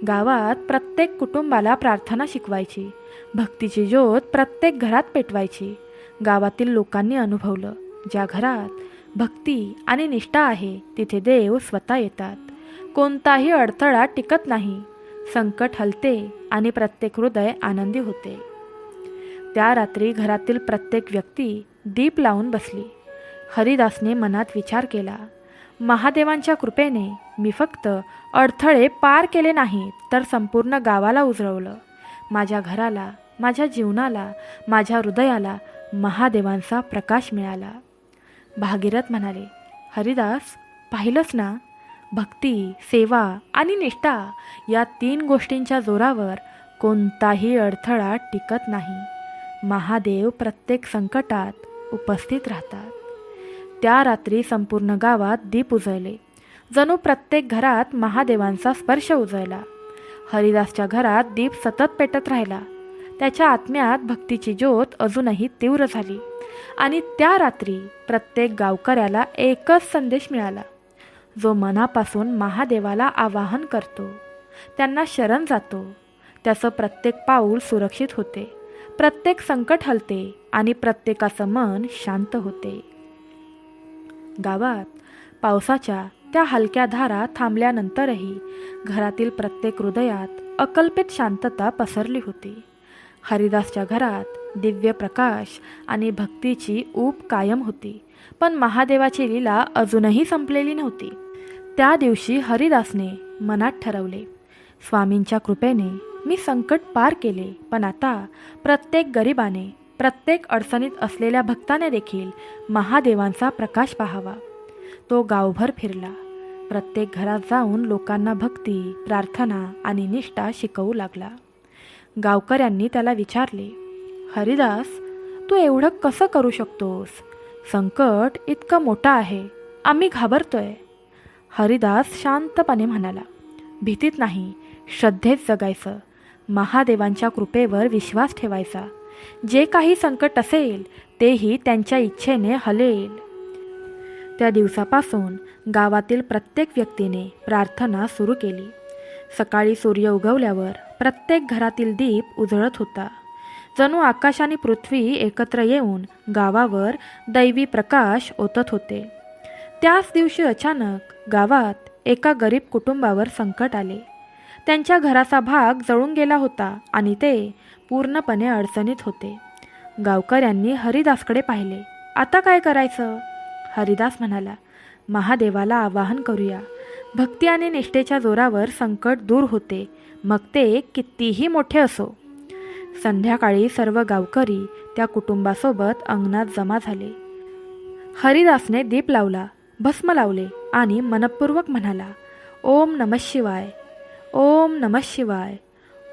गावात प्रत्येक कुटुंबाला प्रार्थना शिकवायची, भक्तीची ज्योत प्रत्येक घरात पेटवायची. गावातील लोकांनी अनुभवलं, ज्या घरात भक्ती आणि निष्ठा आहे तिथे देव स्वतः येतात. कोणताही अडथळा टिकत नाही. संकट हलते आणि प्रत्येक हृदय आनंदी होते. त्या रात्री घरातील प्रत्येक व्यक्ती दीप लावून बसली. हरिदासने मनात विचार केला, महादेवांच्या कृपेने मी फक्त अडथळे पार केले नाहीत, तर संपूर्ण गावाला उजळवलं. माझ्या घराला, माझ्या जीवनाला, माझ्या हृदयाला महादेवांचा प्रकाश मिळाला. भागीरथ म्हणाले, हरिदास, पाहिलंच ना, भक्ती, सेवा आणि निष्ठा या 3 गोष्टींच्या जोरावर कोणताही अडथळा टिकत नाही. महादेव प्रत्येक संकटात उपस्थित राहतात. त्या रात्री संपूर्ण गावात दीप उजळले. जणू प्रत्येक घरात महादेवांचा स्पर्श उजळला. हरिदासच्या घरात दीप सतत पेटत राहिला. त्याच्या आत्म्यात भक्तीची ज्योत अजूनही तीव्र झाली. आणि त्या रात्री प्रत्येक गावकऱ्याला एकच संदेश मिळाला, जो मनापासून महादेवाला आवाहन करतो, त्यांना शरण जातो, त्याचं प्रत्येक पाऊल सुरक्षित होते, प्रत्येक संकट हलते आणि प्रत्येकाचं मन शांत होते. गावात पावसाच्या त्या हलक्या धारा थांबल्यानंतरही घरातील प्रत्येक हृदयात अकल्पित शांतता पसरली होती. हरिदासच्या घरात दिव्य प्रकाश आणि भक्तीची ऊब कायम होती. पण महादेवाची लीला अजूनही संपलेली नव्हती. त्या दिवशी हरिदासने मनात ठरवले, स्वामींच्या कृपेने मी संकट पार केले, पण आता प्रत्येक गरिबाने, प्रत्येक अडचणीत असलेल्या भक्ताने देखील महादेवांचा प्रकाश पाहावा. तो गावभर फिरला. प्रत्येक घरात जाऊन लोकांना भक्ती, प्रार्थना आणि निष्ठा शिकवू लागला. गावकऱ्यांनी त्याला विचारले, हरिदास, तू एवढं कसं करू शकतोस? संकट इतकं मोठं आहे, आम्ही घाबरतोय. हरिदास शांतपणे म्हणाला, भीतीत नाही, श्रद्धेत जगायचं, महादेवांच्या कृपेवर विश्वास ठेवायचा. जे काही संकट असेल तेही त्यांच्या इच्छेने हलेल. त्या दिवसापासून गावातील प्रत्येक व्यक्तीने प्रार्थना सुरू केली. सकाळी सूर्य उगवल्यावर प्रत्येक घरातील दीप उजळत होता. जणू आकाश आणि पृथ्वी एकत्र येऊन गावावर दैवी प्रकाश ओतत होते. त्याच दिवशी अचानक गावात एका गरीब कुटुंबावर संकट आले. त्यांच्या घराचा भाग जळून गेला होता आणि ते पूर्णपणे अडचणीत होते. गावकऱ्यांनी हरिदासकडे पाहिले. आता काय करायचं? हरिदास म्हणाला, महादेवाला आवाहन करूया. भक्ती आणि निष्ठेच्या जोरावर संकट दूर होते, मग ते कितीही मोठे असो. संध्याकाळी सर्व गावकरी त्या कुटुंबासोबत अंगणात जमा झाले. हरिदासने दीप लावला, भस्म लावले आणि मनपूर्वक म्हणाला, ओम नमः शिवाय, ओम नमः शिवाय,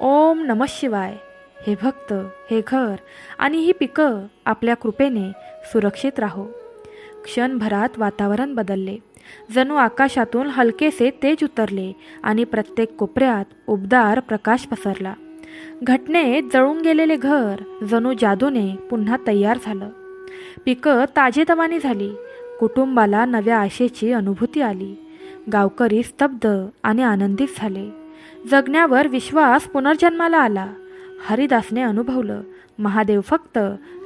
ओम नमः शिवाय. हे भक्त, हे घर आणि ही पिकं आपल्या कृपेने सुरक्षित राहो. क्षणभरात वातावरण बदलले. जणू आकाशातून हलकेसे तेज उतरले आणि प्रत्येक कोपऱ्यात उबदार प्रकाश पसरला. घटनेत जळून गेलेले घर जणू जादूने पुन्हा तयार झालं. पिकं ताजेतवानी झाली. कुटुंबाला नव्या आशेची अनुभूती आली. गावकरी स्तब्ध आणि आनंदित झाले. जगण्यावर विश्वास पुनर्जन्माला आला. हरिदासने अनुभवलं, महादेव फक्त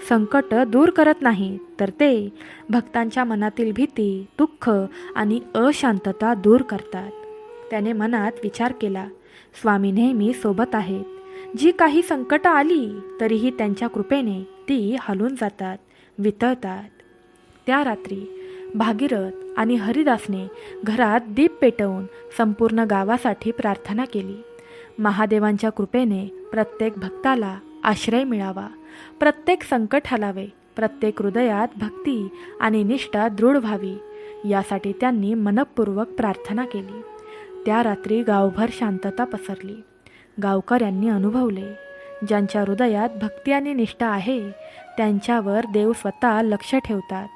संकट दूर करत नाही, तर ते भक्तांच्या मनातील भीती, दुःख आणि अशांतता दूर करतात. त्याने मनात विचार केला, स्वामी नेहमी सोबत आहेत. जी काही संकट आली तरीही त्यांच्या कृपेने ती हलून जातात, वितळतात. त्या रात्री भागीरथ आणि हरिदासने घरात दीप पेटवून संपूर्ण गावासाठी प्रार्थना केली. महादेवांच्या कृपेने प्रत्येक भक्ताला आश्रय मिळावा, प्रत्येक संकट हलावे, प्रत्येक हृदयात भक्ती आणि निष्ठा दृढ व्हावी, यासाठी त्यांनी मनपूर्वक प्रार्थना केली. त्या रात्री गावभर शांतता पसरली. गावकऱ्यांनी अनुभवले, ज्यांच्या हृदयात भक्ती आणि निष्ठा आहे त्यांच्यावर देव स्वतः लक्ष ठेवतात.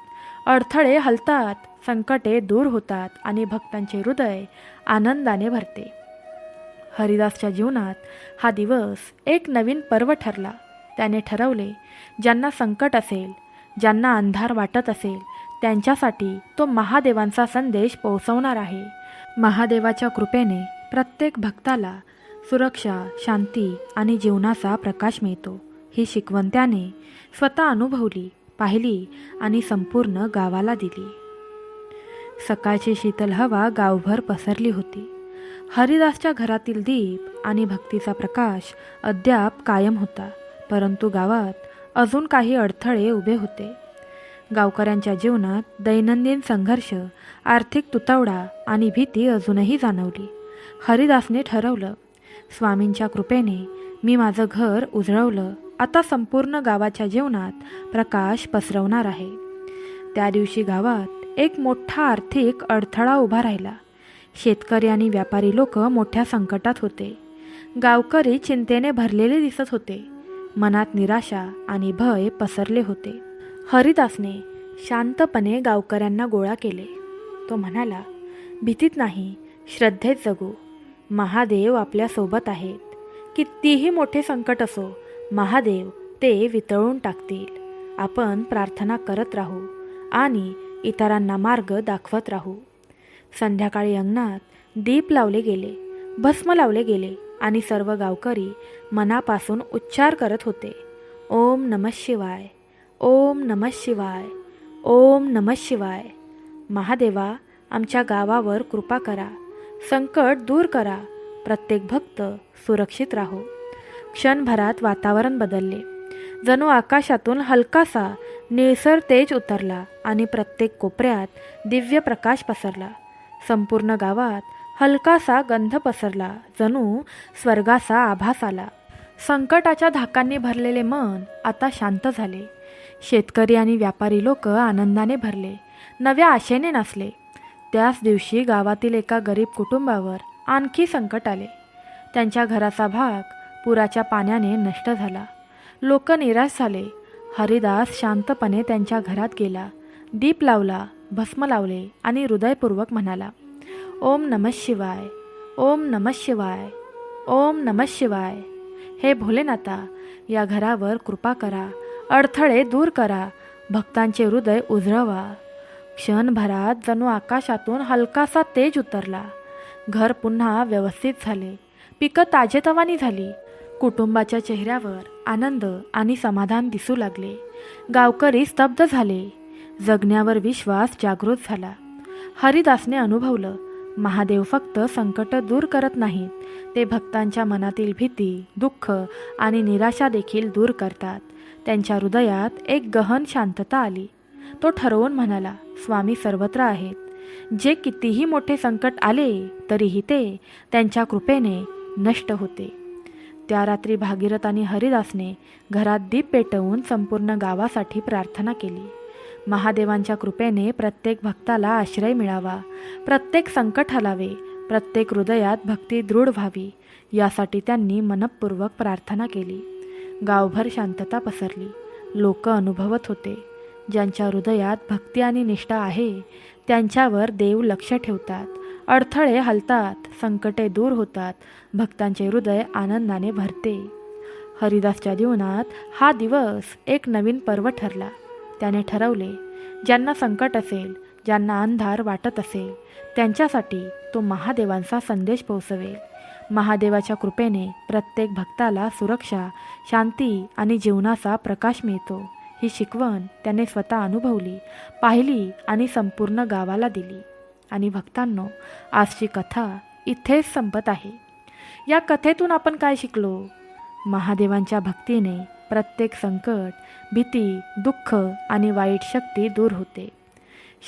अडथळे हलतात, संकटे दूर होतात आणि भक्तांचे हृदय आनंदाने भरते. हरिदासच्या जीवनात हा दिवस एक नवीन पर्व ठरला. त्याने ठरवले, ज्यांना संकट असेल, ज्यांना अंधार वाटत असेल, त्यांच्यासाठी तो महादेवांचा संदेश पोहोचवणार आहे. महादेवाच्या कृपेने प्रत्येक भक्ताला सुरक्षा, शांती आणि जीवनाचा प्रकाश मिळतो. ही शिकवण त्याने स्वतः अनुभवली, पाहिली आणि संपूर्ण गावाला दिली. सकाळची शीतल हवा गावभर पसरली होती. हरिदासच्या घरातील दीप आणि भक्तीचा प्रकाश अद्याप कायम होता, परंतु गावात अजून काही अडथळे उभे होते. गावकऱ्यांच्या जीवनात दैनंदिन संघर्ष, आर्थिक तुटवडा आणि भीती अजूनही जाणवली. हरिदासने ठरवलं, स्वामींच्या कृपेने मी माझं घर उजळवलं, आता संपूर्ण गावाच्या जीवनात प्रकाश पसरवणार आहे. त्या दिवशी गावात एक मोठा आर्थिक अडथळा उभा राहिला. शेतकरी आणि व्यापारी लोक मोठ्या संकटात होते. गावकरी चिंतेने भरलेले दिसत होते. मनात निराशा आणि भय पसरले होते. हरिदासने शांतपणे गावकऱ्यांना गोळा केले. तो म्हणाला, भीतीत नाही, श्रद्धेत जगू. महादेव आपल्यासोबत आहेत. कितीही मोठे संकट असो, महादेव ते वितळून टाकतील. आपण प्रार्थना करत राहू आणि इतरांना मार्ग दाखवत राहू. संध्याकाळी अंगणात दीप लावले गेले, भस्म लावले गेले आणि सर्व गावकरी मनापासून उच्चार करत होते, ओम नमः शिवाय, ओम नमः शिवाय, ओम नमः शिवाय. महादेवा, आमच्या गावावर कृपा करा, संकट दूर करा, प्रत्येक भक्त सुरक्षित राहो. क्षणभरात वातावरण बदलले. जणू आकाशातून हलकासा निळसर तेज उतरला आणि प्रत्येक कोपऱ्यात दिव्य प्रकाश पसरला. संपूर्ण गावात हलकासा गंध पसरला, जणू स्वर्गाचा आभास आला. संकटाच्या धाकांनी भरलेले मन आता शांत झाले. शेतकरी आणि व्यापारी लोक आनंदाने भरले, नव्या आशेने नाचले. त्याच दिवशी गावातील एका गरीब कुटुंबावर आणखी संकट आले. त्यांच्या घराचा भाग पुराच्या पाण्याने नष्ट झाला. लोक निराश झाले. हरिदास शांतपणे त्यांच्या घरात गेला, दीप लावला, भस्म लावले आणि हृदयपूर्वक म्हणाला, ओम नमः शिवाय, ओम नमः शिवाय, ओम नमः शिवाय. हे भोलेनाथा, या घरावर कृपा करा, अडथळे दूर करा, भक्तांचे हृदय उजळवा. क्षणभरात जणू आकाशातून हलकासा तेज उतरला. घर पुन्हा व्यवस्थित झाले. पिकं ताजेतवानी झाली. कुटुंबाच्या चेहऱ्यावर आनंद आणि समाधान दिसू लागले. गावकरी स्तब्ध झाले. जगण्यावर विश्वास जागृत झाला. हरिदासने अनुभवलं, महादेव फक्त संकट दूर करत नाहीत, ते भक्तांच्या मनातील भीती, दुःख आणि निराशा देखील दूर करतात. त्यांच्या हृदयात एक गहन शांतता आली. तो ठरवून म्हणाला, स्वामी सर्वत्र आहेत. जे कितीही मोठे संकट आले तरीही ते त्यांच्या कृपेने नष्ट होते. त्या रात्री भागीरथ आणि हरिदासने घरात दीप पेटवून संपूर्ण गावासाठी प्रार्थना केली. महादेवांच्या कृपेने प्रत्येक भक्ताला आश्रय मिळावा, प्रत्येक संकट हलावे, प्रत्येक हृदयात भक्ती दृढ व्हावी, यासाठी त्यांनी मनपूर्वक प्रार्थना केली. गावभर शांतता पसरली. लोक अनुभवत होते, ज्यांच्या हृदयात भक्ती आणि निष्ठा आहे त्यांच्यावर देव लक्ष ठेवतात. अडथळे हलतात, संकटे दूर होतात, भक्तांचे हृदय आनंदाने भरते. हरिदासच्या जीवनात हा दिवस एक नवीन पर्व ठरला. त्याने ठरवले, ज्यांना संकट असेल, ज्यांना अंधार वाटत असेल, त्यांच्यासाठी तो महादेवांचा संदेश पोहोचवेल. महादेवाच्या कृपेने प्रत्येक भक्ताला सुरक्षा, शांती आणि जीवनाचा प्रकाश मिळतो. ही शिकवण त्याने स्वतः अनुभवली, पाहिली आणि संपूर्ण गावाला दिली. आणि भक्तांनो, आजची कथा इथेच संपत आहे. या कथेतून आपण काय शिकलो? महादेवांच्या भक्तीने प्रत्येक संकट, भीती, दुःख आणि वाईट शक्ती दूर होते.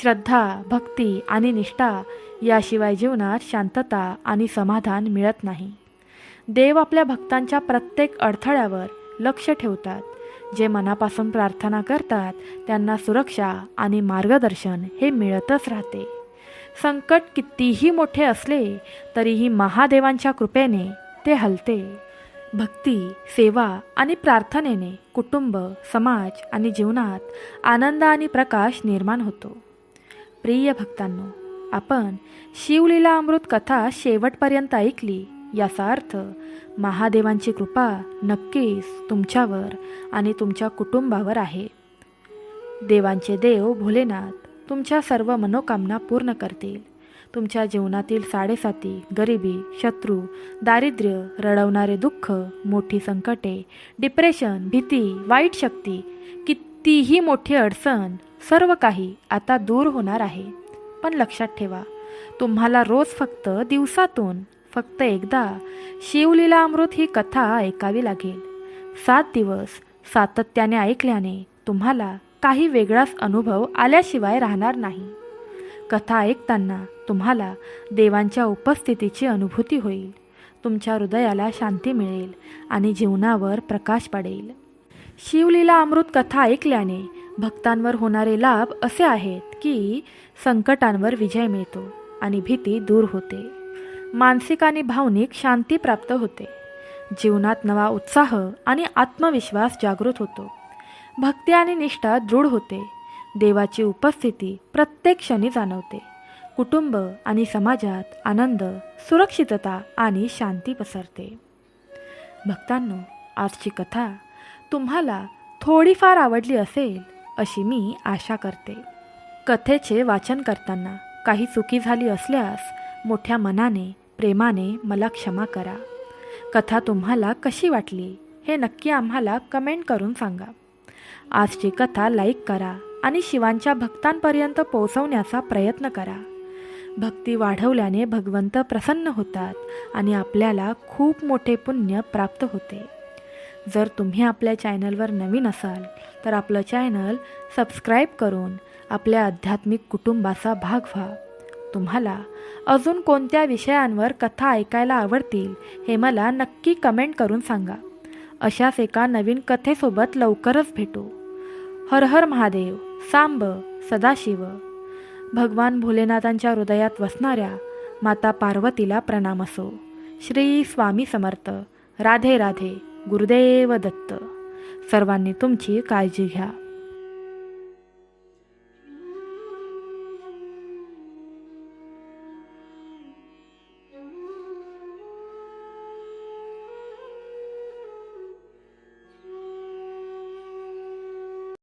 श्रद्धा, भक्ती आणि निष्ठा याशिवाय जीवनात शांतता आणि समाधान मिळत नाही. देव आपल्या भक्तांच्या प्रत्येक अडथळ्यावर लक्ष ठेवतात. जे मनापासून प्रार्थना करतात त्यांना सुरक्षा आणि मार्गदर्शन हे मिळतच राहते. संकट कितीही मोठे असले तरीही महादेवांच्या कृपेने ते हलते. भक्ती, सेवा आणि प्रार्थनेने कुटुंब, समाज आणि जीवनात आनंद आणि प्रकाश निर्माण होतो. प्रिय भक्तांनो, आपण शिवलीला अमृत कथा शेवटपर्यंत ऐकली. याचा अर्थ महादेवांची कृपा नक्कीच तुमच्यावर आणि तुमच्या कुटुंबावर आहे. देवांचे देव भोलेनाथ तुमच्या सर्व मनोकामना पूर्ण करतील. तुमच्या जीवनातील साडेसाती, गरिबी, शत्रू, दारिद्र्य, रडवणारे दुःख, मोठी संकटे, डिप्रेशन, भीती, वाईट शक्ती, कितीही मोठी अडचण, सर्व काही आता दूर होणार आहे. पण लक्षात ठेवा, तुम्हाला रोज फक्त दिवसातून फक्त एकदा शिवलीला अमृत ही कथा ऐकावी लागेल. 7 दिवस सातत्याने ऐकल्याने तुम्हाला काही वेगळाच अनुभव आल्याशिवाय राहणार नाही. कथा ऐकताना तुम्हाला देवांच्या उपस्थितीची अनुभूती होईल. तुमच्या हृदयाला शांती मिळेल आणि जीवनावर प्रकाश पडेल. शिवलीला अमृत कथा ऐकल्याने भक्तांवर होणारे लाभ असे आहेत की संकटांवर विजय मिळतो आणि भीती दूर होते. मानसिक आणि भावनिक शांती प्राप्त होते. जीवनात नवा उत्साह आणि आत्मविश्वास जागृत होतो. भक्ती आणि निष्ठा दृढ होते. देवाची उपस्थिती प्रत्येक क्षणी जाणवते. कुटुंब आणि समाजात आनंद, सुरक्षितता आणि शांती पसरते. भक्तांनो, आजची कथा तुम्हाला थोडीफार आवडली असेल अशी मी आशा करते. कथेचे वाचन करताना काही चुकी झाली असल्यास मोठ्या मनाने, प्रेमाने मला क्षमा करा. कथा तुम्हाला कशी वाटली हे नक्की आम्हाला कमेंट करून सांगा. आजची कथा लाईक करा आणि शिवांच्या भक्तांपर्यंत पोहोचवण्याचा प्रयत्न करा. भक्ती वाढवल्याने भगवंत प्रसन्न होतात आणि आपल्याला खूप मोठे पुण्य प्राप्त होते. जर तुम्ही आपल्या चॅनलवर नवीन असाल तर आपलं चॅनल सबस्क्राईब करून आपल्या आध्यात्मिक कुटुंबाचा भाग व्हा. तुम्हाला अजून कोणत्या विषयांवर कथा ऐकायला आवडतील हे मला नक्की कमेंट करून सांगा. अशाच एका नवीन कथेसोबत लवकरच भेटू. हर हर महादेव. सांब, सदाशिव. भगवान भोलेनाथांच्या हृदयात वसणाऱ्या माता पार्वतीला प्रणाम असो. श्री स्वामी समर्थ. राधे राधे. गुरुदेव दत्त. सर्वांनी तुमची काळजी घ्या.